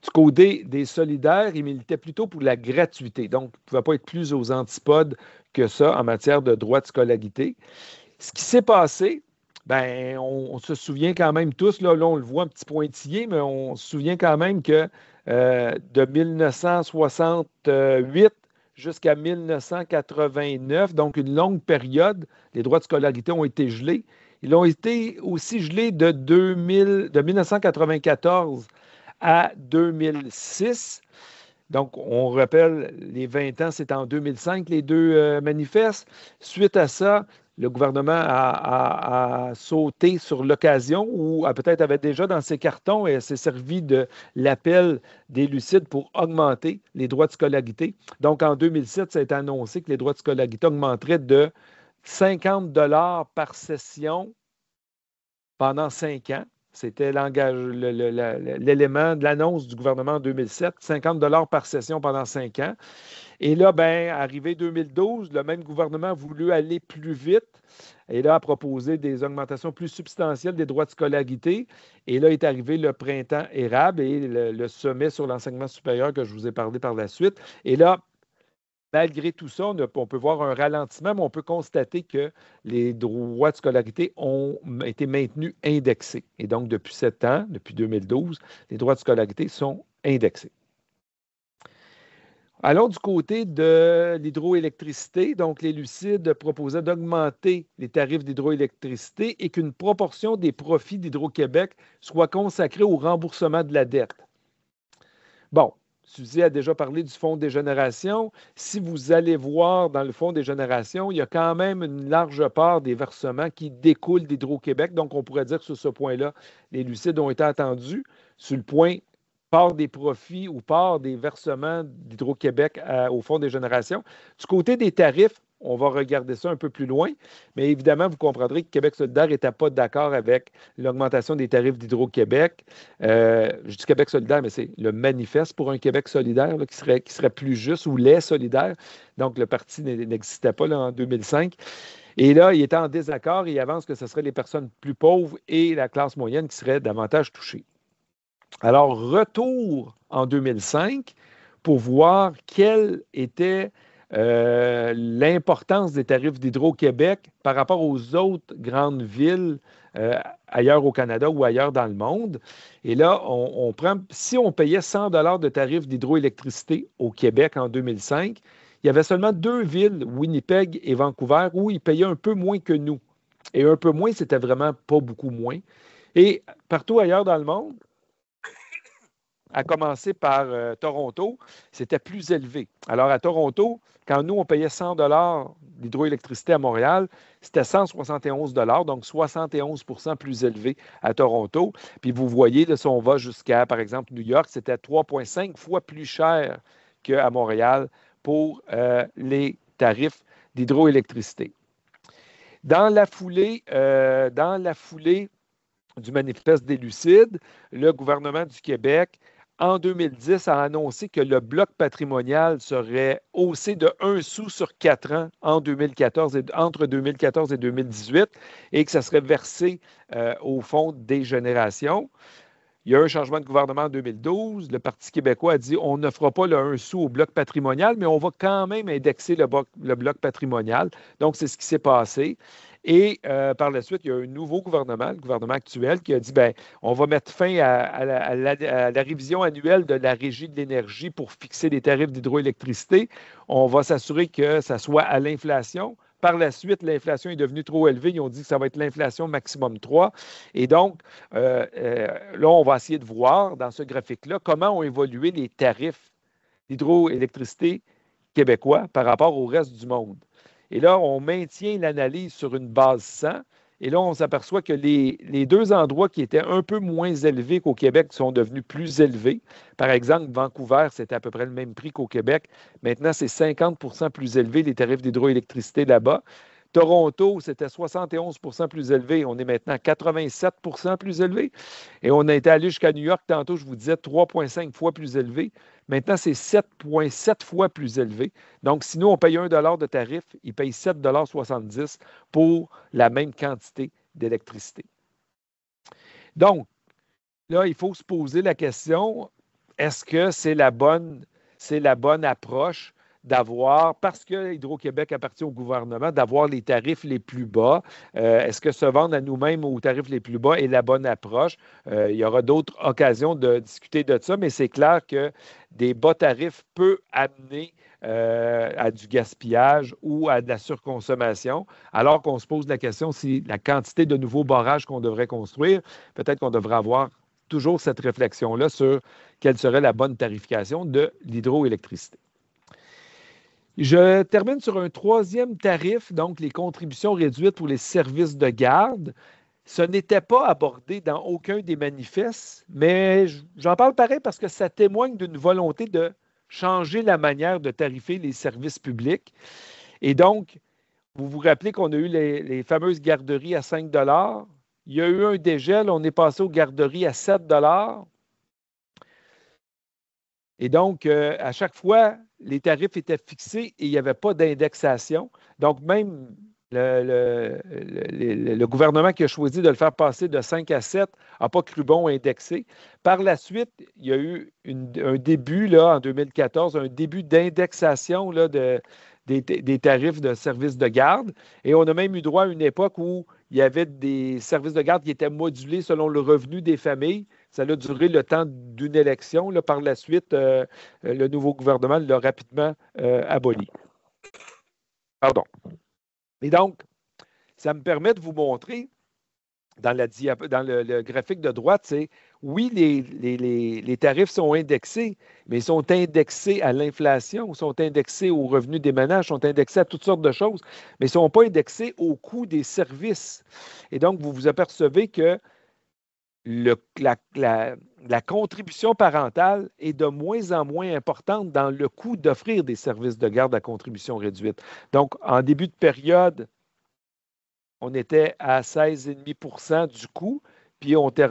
S1: Du côté des solidaires, ils militaient plutôt pour la gratuité. Donc, il ne pouvait pas être plus aux antipodes que ça en matière de droits de scolarité. Ce qui s'est passé, ben, on se souvient quand même tous, là, on le voit un petit pointillé, mais on se souvient quand même que de 1968 jusqu'à 1989, donc une longue période, les droits de scolarité ont été gelés. Ils ont été aussi gelés de 1994 à 2006. Donc, on rappelle, les 20 ans, c'est en 2005, les deux manifestes. Suite à ça, le gouvernement a sauté sur l'occasion ou peut-être avait déjà dans ses cartons et s'est servi de l'appel des lucides pour augmenter les droits de scolarité. Donc, en 2007, ça a été annoncé que les droits de scolarité augmenteraient de 50 $ par session pendant 5 ans. C'était l'élément de l'annonce du gouvernement en 2007, 50 $ par session pendant 5 ans. Et là, bien, arrivé 2012, le même gouvernement a voulu aller plus vite et là a proposé des augmentations plus substantielles des droits de scolarité. Et là est arrivé le printemps érable et le sommet sur l'enseignement supérieur que je vous ai parlé par la suite. Et là, malgré tout ça, on peut voir un ralentissement, mais on peut constater que les droits de scolarité ont été maintenus indexés. Et donc, depuis 7 ans, depuis 2012, les droits de scolarité sont indexés. Allons du côté de l'hydroélectricité. Donc, les lucides proposaient d'augmenter les tarifs d'hydroélectricité et qu'une proportion des profits d'Hydro-Québec soit consacrée au remboursement de la dette. Bon, Suzy a déjà parlé du Fonds des générations. Si vous allez voir dans le Fonds des générations, il y a quand même une large part des versements qui découlent d'Hydro-Québec. Donc, on pourrait dire que sur ce point-là, les lucides ont été attendus. Sur le point part des profits ou part des versements d'Hydro-Québec au Fonds des générations. Du côté des tarifs, on va regarder ça un peu plus loin, mais évidemment, vous comprendrez que Québec solidaire n'était pas d'accord avec l'augmentation des tarifs d'Hydro-Québec. Je dis Québec solidaire, mais c'est le manifeste pour un Québec solidaire là, qui serait plus juste, ou les solidaires. Donc, le parti n'existait pas là, en 2005. Et là, il est en désaccord et il avance que ce seraient les personnes plus pauvres et la classe moyenne qui seraient davantage touchées. Alors, retour en 2005 pour voir quelle était l'importance des tarifs d'Hydro-Québec par rapport aux autres grandes villes ailleurs au Canada ou ailleurs dans le monde. Et là, on prend, si on payait 100 de tarifs d'hydroélectricité au Québec en 2005, il y avait seulement 2 villes, Winnipeg et Vancouver, où ils payaient un peu moins que nous. Et un peu moins, c'était vraiment pas beaucoup moins. Et partout ailleurs dans le monde, à commencer par Toronto, c'était plus élevé. Alors, à Toronto, quand nous, on payait 100 d'hydroélectricité à Montréal, c'était 171 donc 71 plus élevé à Toronto. Puis vous voyez, là, si on va jusqu'à, par exemple, New York, c'était 3,5 fois plus cher qu'à Montréal pour les tarifs d'hydroélectricité. Dans la foulée du manifeste des Lucides, le gouvernement du Québec en 2010, a annoncé que le bloc patrimonial serait haussé de 1 sou sur 4 ans entre 2014 et 2018 et que ça serait versé au Fonds des générations. Il y a eu un changement de gouvernement en 2012. Le Parti québécois a dit on ne fera pas le 1 sou au bloc patrimonial, mais on va quand même indexer le bloc patrimonial. Donc, c'est ce qui s'est passé. Et par la suite, il y a un nouveau gouvernement, le gouvernement actuel, qui a dit bien, on va mettre fin à la révision annuelle de la Régie de l'énergie pour fixer les tarifs d'hydroélectricité. On va s'assurer que ça soit à l'inflation. Par la suite, l'inflation est devenue trop élevée. Ils ont dit que ça va être l'inflation maximum 3. Et donc, là, on va essayer de voir dans ce graphique-là comment ont évolué les tarifs d'hydroélectricité québécois par rapport au reste du monde. Et là, on maintient l'analyse sur une base 100. Et là, on s'aperçoit que les deux endroits qui étaient un peu moins élevés qu'au Québec sont devenus plus élevés. Par exemple, Vancouver, c'était à peu près le même prix qu'au Québec. Maintenant, c'est 50 plus élevé, les tarifs d'hydroélectricité là-bas. Toronto, c'était 71 plus élevé. On est maintenant 87 plus élevé. Et on a été allé jusqu'à New York, tantôt, je vous disais, 3,5 fois plus élevé. Maintenant, c'est 7,7 fois plus élevé. Donc, si nous, on paye 1 de tarif, ils payent 7,70 pour la même quantité d'électricité. Donc, là, il faut se poser la question, est-ce que c'est la bonne approche d'avoir, parce que Hydro-Québec appartient au gouvernement, d'avoir les tarifs les plus bas? Est-ce que se vendre à nous-mêmes aux tarifs les plus bas est la bonne approche? Il y aura d'autres occasions de discuter de ça, mais c'est clair que des bas tarifs peuvent amener à du gaspillage ou à de la surconsommation, alors qu'on se pose la question si la quantité de nouveaux barrages qu'on devrait construire, peut-être qu'on devrait avoir toujours cette réflexion-là sur quelle serait la bonne tarification de l'hydroélectricité. Je termine sur un troisième tarif, donc les contributions réduites pour les services de garde. Ce n'était pas abordé dans aucun des manifestes, mais j'en parle pareil parce que ça témoigne d'une volonté de changer la manière de tarifer les services publics. Et donc, vous vous rappelez qu'on a eu les fameuses garderies à 5 $. Il y a eu un dégel, on est passé aux garderies à 7 $. Et donc, à chaque fois, les tarifs étaient fixés et il n'y avait pas d'indexation. Donc, même le gouvernement qui a choisi de le faire passer de 5 à 7 n'a pas cru bon indexer. Par la suite, il y a eu un début, là, en 2014, un début d'indexation là, des tarifs de services de garde. Et on a même eu droit à une époque où il y avait des services de garde qui étaient modulés selon le revenu des familles. Ça a duré le temps d'une élection. Là, par la suite, le nouveau gouvernement l'a rapidement aboli. Pardon. Et donc, ça me permet de vous montrer, dans le graphique de droite, c'est oui, les tarifs sont indexés, mais ils sont indexés à l'inflation, sont indexés aux revenus des ménages, sont indexés à toutes sortes de choses, mais ils ne sont pas indexés au coût des services. Et donc, vous vous apercevez que la contribution parentale est de moins en moins importante dans le coût d'offrir des services de garde à contribution réduite. Donc, en début de période, on était à 16,5 % du coût, puis on est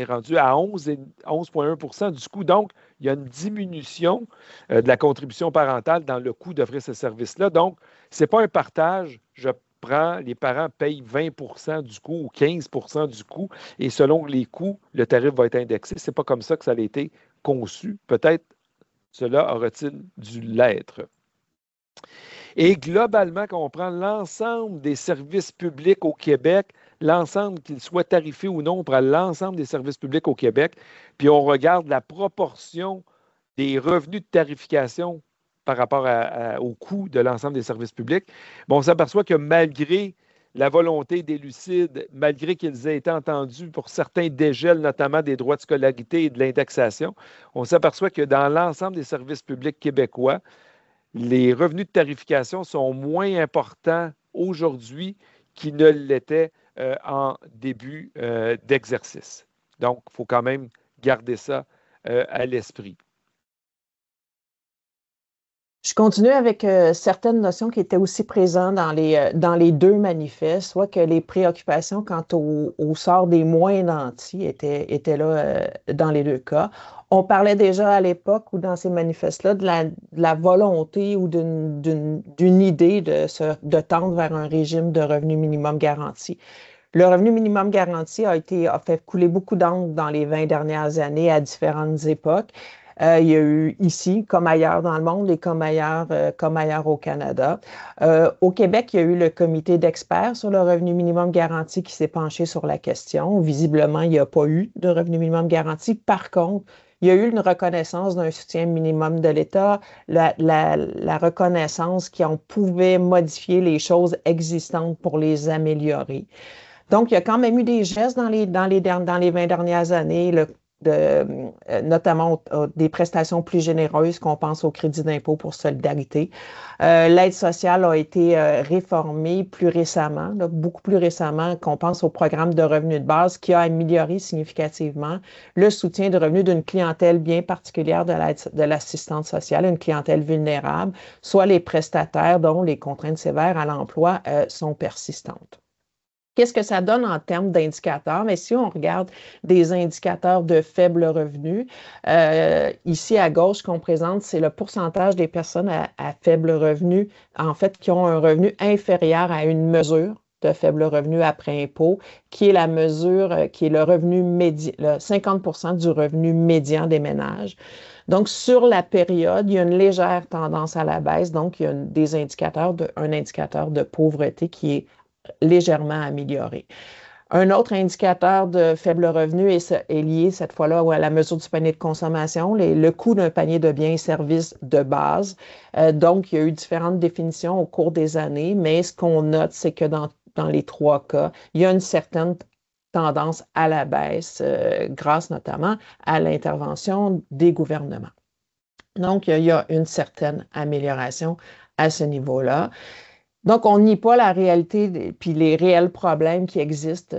S1: rendu à 11,1 % du coût. Donc, il y a une diminution de la contribution parentale dans le coût d'offrir ce service-là. Donc, ce n'est pas un partage. Je les parents payent 20 du coût ou 15 du coût, et selon les coûts, le tarif va être indexé. Ce n'est pas comme ça que ça a été conçu. Peut-être cela aurait-il dû l'être. Et globalement, quand on prend l'ensemble des services publics au Québec, l'ensemble, qu'ils soient tarifés ou non, on prend l'ensemble des services publics au Québec, puis on regarde la proportion des revenus de tarification par rapport au coût de l'ensemble des services publics, on s'aperçoit que malgré la volonté des Lucides, malgré qu'ils aient été entendus pour certains dégels, notamment des droits de scolarité et de l'indexation, on s'aperçoit que dans l'ensemble des services publics québécois, les revenus de tarification sont moins importants aujourd'hui qu'ils ne l'étaient en début d'exercice. Donc, il faut quand même garder ça à l'esprit.
S2: Je continue avec certaines notions qui étaient aussi présentes dans les deux manifestes, soit que les préoccupations quant au sort des moins nantis étaient là dans les deux cas. On parlait déjà à l'époque ou dans ces manifestes-là de la volonté ou d'une idée de tendre vers un régime de revenu minimum garanti. Le revenu minimum garanti a fait couler beaucoup d'encre dans les 20 dernières années à différentes époques. Il y a eu ici, comme ailleurs dans le monde et comme ailleurs au Canada. Au Québec, il y a eu le comité d'experts sur le revenu minimum garanti qui s'est penché sur la question. Visiblement, il n'y a pas eu de revenu minimum garanti. Par contre, il y a eu une reconnaissance d'un soutien minimum de l'État, la reconnaissance qu'on pouvait modifier les choses existantes pour les améliorer. Donc, il y a quand même eu des gestes dans les 20 dernières années, notamment des prestations plus généreuses qu'on pense au crédit d'impôt pour solidarité. L'aide sociale a été réformée plus récemment, beaucoup plus récemment qu'on pense au programme de revenus de base qui a amélioré significativement le soutien de revenus d'une clientèle bien particulière de l'assistance sociale, une clientèle vulnérable, soit les prestataires dont les contraintes sévères à l'emploi sont persistantes. Qu'est-ce que ça donne en termes d'indicateurs? Mais si on regarde des indicateurs de faible revenu, ici à gauche qu'on présente, c'est le pourcentage des personnes à faible revenu, en fait, qui ont un revenu inférieur à une mesure de faible revenu après impôt, qui est la mesure, qui est le revenu médian, 50 du revenu médian des ménages. Donc, sur la période, il y a une légère tendance à la baisse. Donc, il y a un indicateur de pauvreté qui est légèrement amélioré. Un autre indicateur de faible revenu est lié cette fois-là à la mesure du panier de consommation, le coût d'un panier de biens et services de base. Donc, il y a eu différentes définitions au cours des années, mais ce qu'on note, c'est que dans les trois cas, il y a une certaine tendance à la baisse, grâce notamment à l'intervention des gouvernements. Donc, il y a une certaine amélioration à ce niveau-là. Donc, on nie pas la réalité puis les réels problèmes qui existent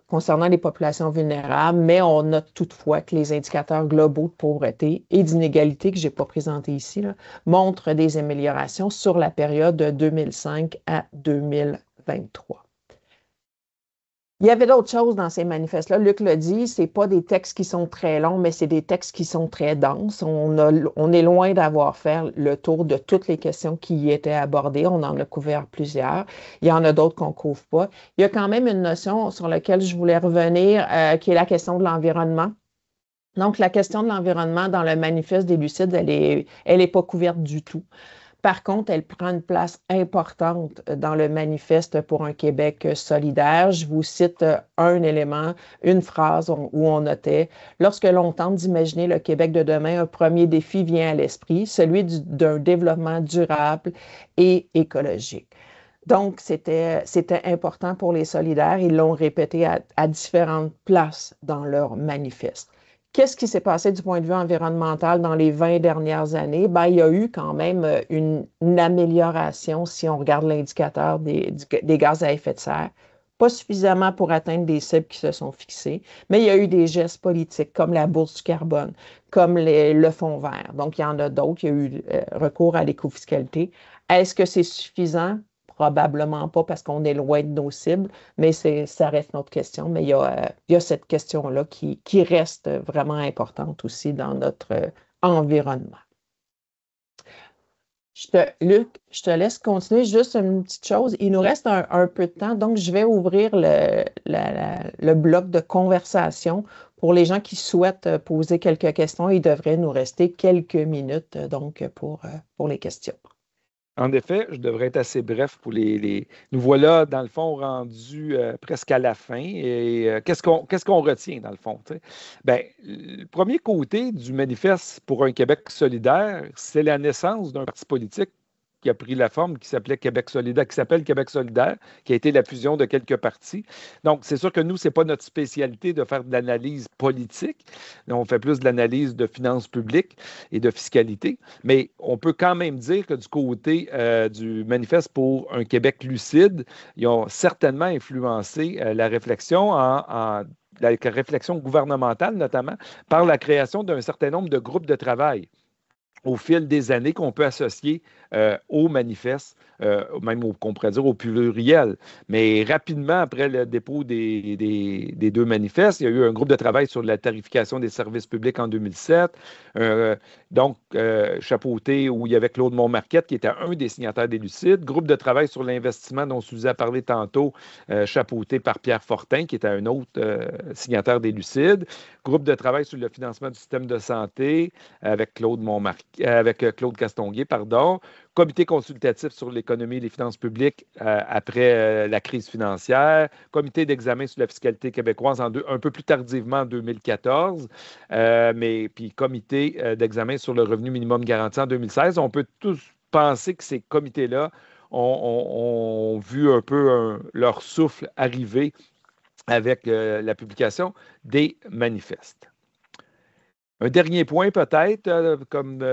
S2: concernant les populations vulnérables, mais on note toutefois que les indicateurs globaux de pauvreté et d'inégalité que je n'ai pas présentés ici montrent des améliorations sur la période de 2005 à 2023. Il y avait d'autres choses dans ces manifestes-là. Luc l'a dit, ce n'est pas des textes qui sont très longs, mais c'est des textes qui sont très denses. On est loin d'avoir fait le tour de toutes les questions qui y étaient abordées. On en a couvert plusieurs. Il y en a d'autres qu'on ne couvre pas. Il y a quand même une notion sur laquelle je voulais revenir, qui est la question de l'environnement. Donc, la question de l'environnement dans le manifeste des Lucides, elle est pas couverte du tout. Par contre, elle prend une place importante dans le manifeste pour un Québec solidaire. Je vous cite un élément, une phrase où on notait « Lorsque l'on tente d'imaginer le Québec de demain, un premier défi vient à l'esprit, celui d'un développement durable et écologique. » Donc, c'était important pour les solidaires. Ils l'ont répété à différentes places dans leur manifeste. Qu'est-ce qui s'est passé du point de vue environnemental dans les 20 dernières années? Bien, il y a eu quand même une amélioration si on regarde l'indicateur des gaz à effet de serre. Pas suffisamment pour atteindre des cibles qui se sont fixées, mais il y a eu des gestes politiques comme la bourse du carbone, comme le fonds vert. Donc, il y en a d'autres. Il y a eu recours à l'écofiscalité. Est-ce que c'est suffisant? Probablement pas parce qu'on est loin de nos cibles, mais ça reste notre question. Mais il y a cette question-là qui reste vraiment importante aussi dans notre environnement. Luc, je te laisse continuer. Juste une petite chose. Il nous reste un peu de temps, donc je vais ouvrir le bloc de conversation pour les gens qui souhaitent poser quelques questions. Il devrait nous rester quelques minutes donc pour les questions.
S1: En effet, je devrais être assez bref pour Nous voilà, dans le fond, rendus presque à la fin. Et qu'est-ce qu'on retient, dans le fond? Tu sais? Ben, le premier côté du manifeste pour un Québec solidaire, c'est la naissance d'un parti politique qui a pris la forme, qui s'appelait Québec solidaire, qui s'appelle Québec solidaire, qui a été la fusion de quelques partis. Donc, c'est sûr que nous, ce n'est pas notre spécialité de faire de l'analyse politique. On fait plus de l'analyse de finances publiques et de fiscalité. Mais on peut quand même dire que du côté du manifeste pour un Québec lucide, ils ont certainement influencé la réflexion la réflexion gouvernementale, notamment par la création d'un certain nombre de groupes de travail au fil des années qu'on peut associer au manifeste, même qu'on pourrait dire au pluriel. Mais rapidement, après le dépôt des deux manifestes, il y a eu un groupe de travail sur la tarification des services publics en 2007, chapeauté où il y avait Claude Montmarquette, qui était un des signataires des Lucides, groupe de travail sur l'investissement dont Suzy a parlé tantôt, chapeauté par Pierre Fortin, qui était un autre signataire des Lucides, groupe de travail sur le financement du système de santé avec Claude Castonguay, pardon, comité consultatif sur l'économie et les finances publiques après la crise financière, comité d'examen sur la fiscalité québécoise un peu plus tardivement en 2014, mais puis comité d'examen sur le revenu minimum garanti en 2016. On peut tous penser que ces comités-là ont vu un peu leur souffle arriver avec la publication des manifestes. Un dernier point peut-être, comme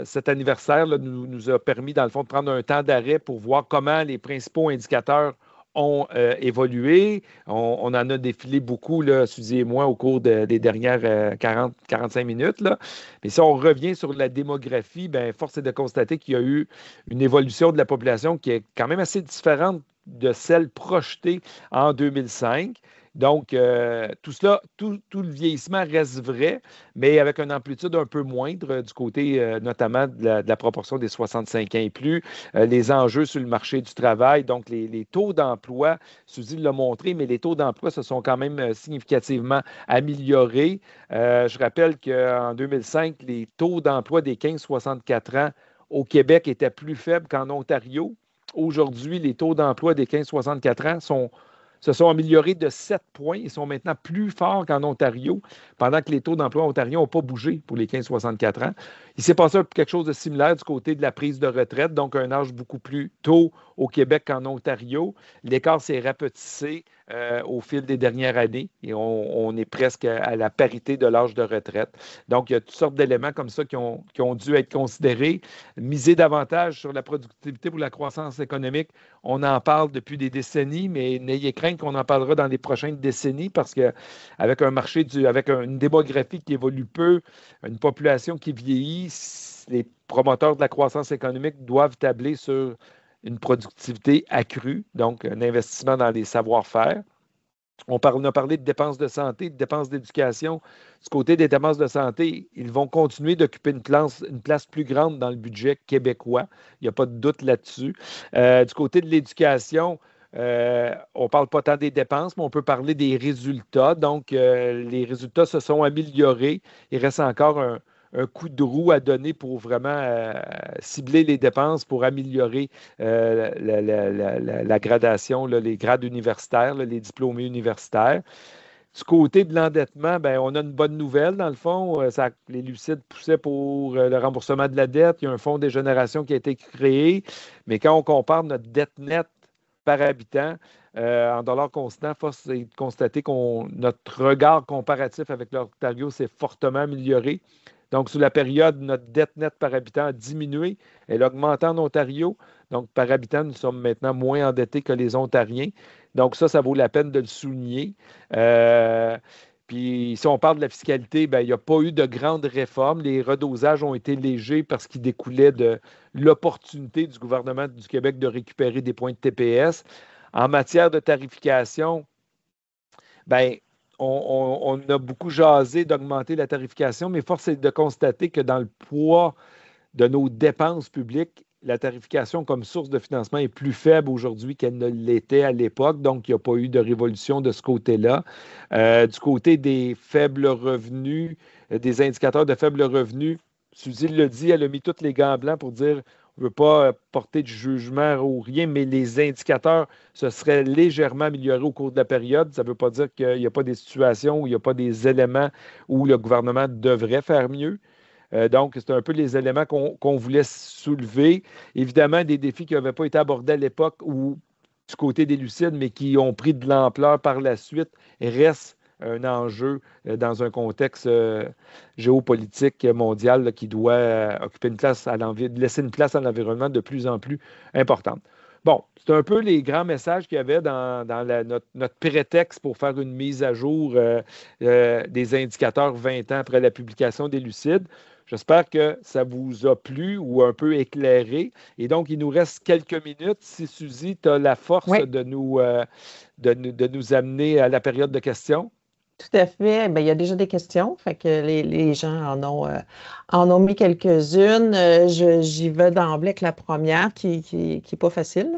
S1: cet anniversaire là, nous a permis, dans le fond, de prendre un temps d'arrêt pour voir comment les principaux indicateurs ont évolué. On en a défilé beaucoup, là, Suzy et moi, au cours des dernières 40-45 minutes. Là. Mais si on revient sur la démographie, ben, force est de constater qu'il y a eu une évolution de la population qui est quand même assez différente de celle projetée en 2005. Donc, tout cela, tout le vieillissement reste vrai, mais avec une amplitude un peu moindre du côté notamment de la proportion des 65 ans et plus, les enjeux sur le marché du travail, donc les taux d'emploi, Suzy l'a montré, mais les taux d'emploi se sont quand même significativement améliorés. Je rappelle qu'en 2005, les taux d'emploi des 15-64 ans au Québec étaient plus faibles qu'en Ontario. Aujourd'hui, les taux d'emploi des 15-64 ans se sont améliorés de 7 points. Ils sont maintenant plus forts qu'en Ontario, pendant que les taux d'emploi en Ontario n'ont pas bougé pour les 15-64 ans. Il s'est passé quelque chose de similaire du côté de la prise de retraite, donc un âge beaucoup plus tôt au Québec qu'en Ontario. L'écart s'est rapetissé au fil des dernières années et on est presque à la parité de l'âge de retraite. Donc, il y a toutes sortes d'éléments comme ça qui ont dû être considérés. Miser davantage sur la productivité pour la croissance économique, on en parle depuis des décennies, mais n'ayez crainte qu'on en parlera dans les prochaines décennies parce qu'avec un marché, avec une démographie qui évolue peu, une population qui vieillit, les promoteurs de la croissance économique doivent tabler sur une productivité accrue, donc un investissement dans les savoir-faire. On a parlé de dépenses de santé, de dépenses d'éducation. Du côté des dépenses de santé, ils vont continuer d'occuper une place plus grande dans le budget québécois. Il n'y a pas de doute là-dessus. Du côté de l'éducation, on ne parle pas tant des dépenses, mais on peut parler des résultats. Donc, les résultats se sont améliorés. Il reste encore un coup de roue à donner pour vraiment cibler les dépenses pour améliorer la gradation, là, les grades universitaires, là, les diplômés universitaires. Du côté de l'endettement, ben, on a une bonne nouvelle, dans le fond. Les Lucides poussaient pour le remboursement de la dette. Il y a un fonds des générations qui a été créé. Mais quand on compare notre dette nette par habitant en dollars constants, force est de constater que notre regard comparatif avec l'Ontario s'est fortement amélioré. Donc, sous la période, notre dette nette par habitant a diminué. Elle a augmenté en Ontario. Donc, par habitant, nous sommes maintenant moins endettés que les Ontariens. Donc, ça vaut la peine de le souligner. Puis, si on parle de la fiscalité, ben, il n'y a pas eu de grandes réformes. Les redosages ont été légers parce qu'ils découlaient de l'opportunité du gouvernement du Québec de récupérer des points de TPS. En matière de tarification, ben, on a beaucoup jasé d'augmenter la tarification, mais force est de constater que dans le poids de nos dépenses publiques, la tarification comme source de financement est plus faible aujourd'hui qu'elle ne l'était à l'époque, donc il n'y a pas eu de révolution de ce côté-là. Du côté des faibles revenus, des indicateurs de faibles revenus, Suzy le dit, elle a mis tous les gants blancs pour dire on ne veut pas porter de jugement ou rien, mais les indicateurs se seraient légèrement améliorés au cours de la période. Ça ne veut pas dire qu'il n'y a pas des situations où il n'y a pas des éléments où le gouvernement devrait faire mieux. Donc, c'est un peu les éléments qu'on voulait soulever. Évidemment, des défis qui n'avaient pas été abordés à l'époque ou du côté des Lucides, mais qui ont pris de l'ampleur par la suite, restent un enjeu dans un contexte géopolitique mondial là, qui doit occuper une place laisser une place à l'environnement de plus en plus importante. Bon, c'est un peu les grands messages qu'il y avait dans notre prétexte pour faire une mise à jour des indicateurs 20 ans après la publication des Lucides. J'espère que ça vous a plu ou un peu éclairé. Et donc, il nous reste quelques minutes. Si Suzy, tu as la force
S2: Oui,
S1: de nous amener à la période de questions.
S2: tout à fait. Ben, il y a déjà des questions, fait que les gens en ont mis quelques-unes. J'y vais d'emblée avec la première qui est pas facile.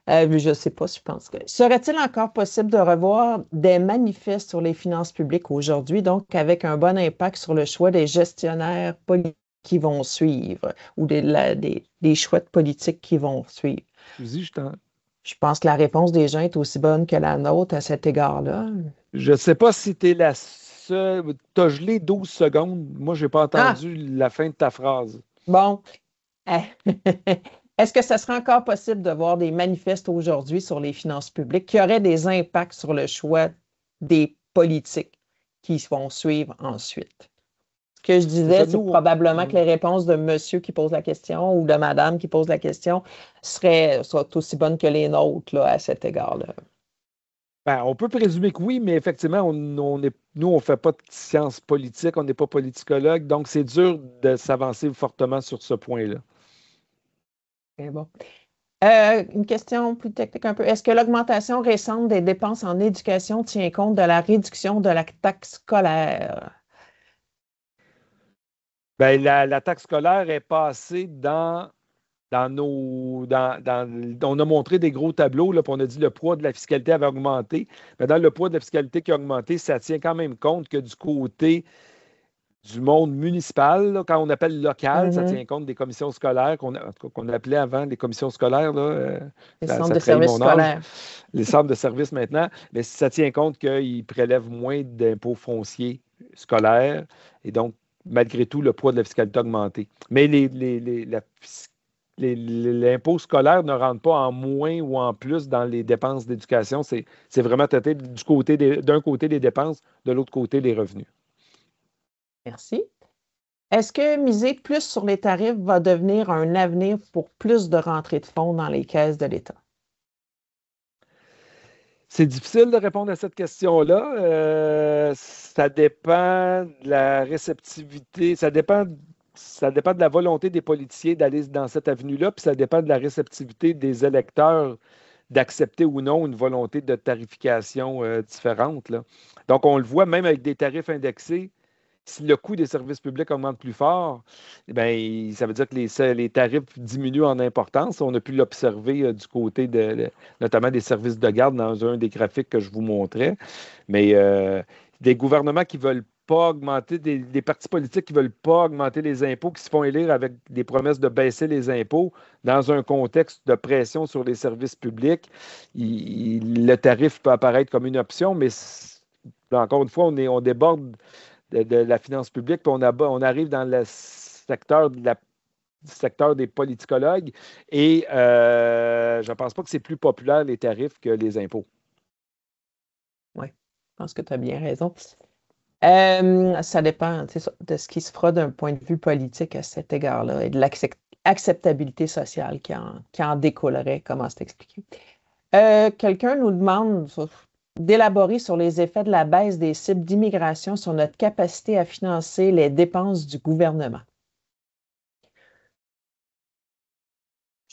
S2: Je ne sais pas, je pense que. Serait-il encore possible de revoir des manifestes sur les finances publiques aujourd'hui, donc avec un bon impact sur le choix des gestionnaires politiques qui vont suivre ou des choix de politique qui vont suivre?
S1: Suzy,
S2: Je pense que la réponse des gens est aussi bonne que la nôtre à cet égard-là.
S1: je ne sais pas si tu es la seule. Tu as gelé 12 secondes. Moi, je n'ai pas
S2: Ah,
S1: entendu la fin de ta phrase.
S2: bon. Est-ce que ça serait encore possible de voir des manifestes aujourd'hui sur les finances publiques qui auraient des impacts sur le choix des politiques qui vont suivre ensuite? Ce que je
S1: C'est ça,
S2: disais, c'est
S1: nous.
S2: probablement que les réponses de monsieur qui pose la question ou de madame qui pose la question seraient aussi bonnes que les nôtres là, à cet égard-là.
S1: Ben, on peut présumer que oui, mais effectivement, nous, on ne fait pas de sciences politiques, on n'est pas politicologue, donc c'est dur de s'avancer fortement sur ce point-là.
S2: C'est bon. Une question plus technique un peu. Est-ce que l'augmentation récente des dépenses en éducation tient compte de la réduction de la taxe scolaire?
S1: Ben, la taxe scolaire est passée dans nos. On a montré des gros tableaux, là, puis on a dit le poids de la fiscalité avait augmenté. Mais dans le poids de la fiscalité qui a augmenté, ça tient quand même compte que du côté du monde municipal, là, quand on appelle local, ça
S2: Mhm.
S1: tient compte des commissions scolaires en tout cas, qu'on appelait avant les commissions scolaires. Là,
S2: Les
S1: ça,
S2: centres
S1: ça
S2: de
S1: trahit
S2: services
S1: mon âge.
S2: scolaires.
S1: Les centres de services maintenant, mais ça tient compte qu'ils prélèvent moins d'impôts fonciers scolaires et donc, malgré tout, le poids de la fiscalité a augmenté. Mais l'impôt scolaire ne rentre pas en moins ou en plus dans les dépenses d'éducation. C'est vraiment traité d'un côté les dépenses, de l'autre côté les revenus.
S2: Merci. Est-ce que miser plus sur les tarifs va devenir un avenir pour plus de rentrées de fonds dans les caisses de l'État?
S1: C'est difficile de répondre à cette question-là. Ça dépend de la réceptivité, ça dépend de la volonté des politiciens d'aller dans cette avenue-là, puis ça dépend de la réceptivité des électeurs d'accepter ou non une volonté de tarification différente, là. Donc, on le voit même avec des tarifs indexés. Si le coût des services publics augmente plus fort, eh bien, ça veut dire que les tarifs diminuent en importance. On a pu l'observer du côté notamment des services de garde dans un des graphiques que je vous montrais. Mais des gouvernements qui ne veulent pas augmenter, des partis politiques qui ne veulent pas augmenter les impôts, qui se font élire avec des promesses de baisser les impôts dans un contexte de pression sur les services publics, le tarif peut apparaître comme une option, mais encore une fois, on déborde de la finance publique, puis on arrive dans le secteur du secteur des politicologues et je ne pense pas que c'est plus populaire les tarifs que les impôts.
S2: Oui, je pense que tu as bien raison. Ça dépend c'est ça, de ce qui se fera d'un point de vue politique à cet égard-là et de l'acceptabilité sociale qui en découlerait, comment s'expliquer. Quelqu'un nous demande d'élaborer sur les effets de la baisse des cibles d'immigration sur notre capacité à financer les dépenses du gouvernement.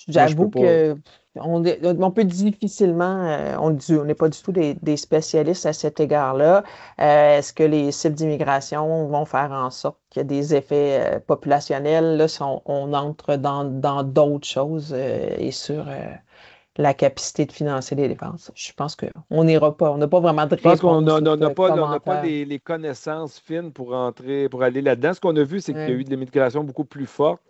S1: Moi, je peux
S2: J'avoue
S1: pas.
S2: on peut difficilement, on n'est pas du tout des spécialistes à cet égard-là. Est-ce que les sites d'immigration vont faire en sorte qu'il y a des effets populationnels? Là, si on entre dans d'autres choses et sur la capacité de financer les dépenses. Je pense qu'on n'ira pas. On n'a pas vraiment de
S1: Je pense qu'on
S2: réponse ou de
S1: n'a pas
S2: commentaires.
S1: les connaissances fines pour rentrer, pour aller là-dedans. Ce qu'on a vu, c'est qu'il y a
S2: Ouais.
S1: eu de l'immigration beaucoup plus forte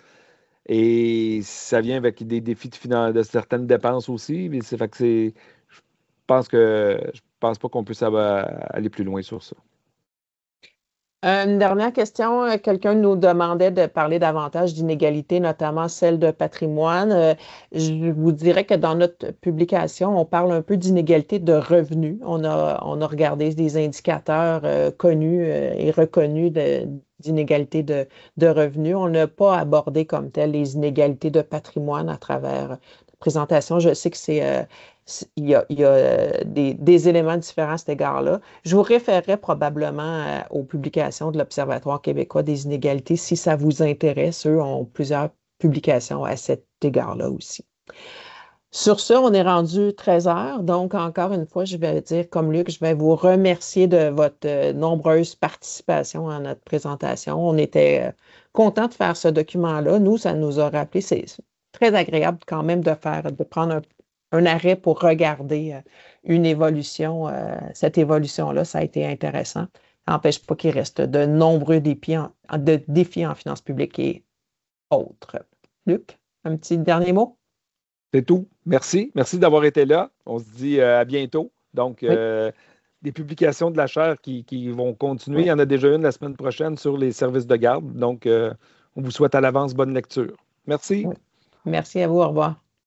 S1: et ça vient avec des défis de certaines dépenses aussi. Mais c'est fait que je pense pas qu'on puisse aller plus loin sur ça.
S2: Une dernière question. Quelqu'un nous demandait de parler davantage d'inégalités, notamment celle de patrimoine. Je vous dirais que dans notre publication, on parle un peu d'inégalité de revenus. On a regardé des indicateurs connus et reconnus d'inégalité de revenus. On n'a pas abordé comme tel les inégalités de patrimoine à travers la présentation. Je sais que il y a des éléments différents à cet égard-là. Je vous référerai probablement aux publications de l'Observatoire québécois des inégalités si ça vous intéresse. Eux ont plusieurs publications à cet égard-là aussi. Sur ce, on est rendu 13 heures. Donc, encore une fois, je vais dire, comme Luc, je vais vous remercier de votre nombreuse participation à notre présentation. On était contents de faire ce document-là. Nous, ça nous a rappelé, c'est très agréable quand même de prendre un arrêt pour regarder une évolution. Cette évolution-là, ça a été intéressant. Ça n'empêche pas qu'il reste de nombreux défis en finances publiques et autres. Luc, un petit dernier mot?
S1: C'est tout. Merci. Merci d'avoir été là. On se dit à bientôt. Donc,
S2: Oui,
S1: des publications de la chaire qui vont continuer. Il
S2: oui,
S1: y en a déjà une la semaine prochaine sur les services de garde. Donc, on vous souhaite à l'avance bonne lecture. Merci.
S2: oui. Merci à vous. Au revoir.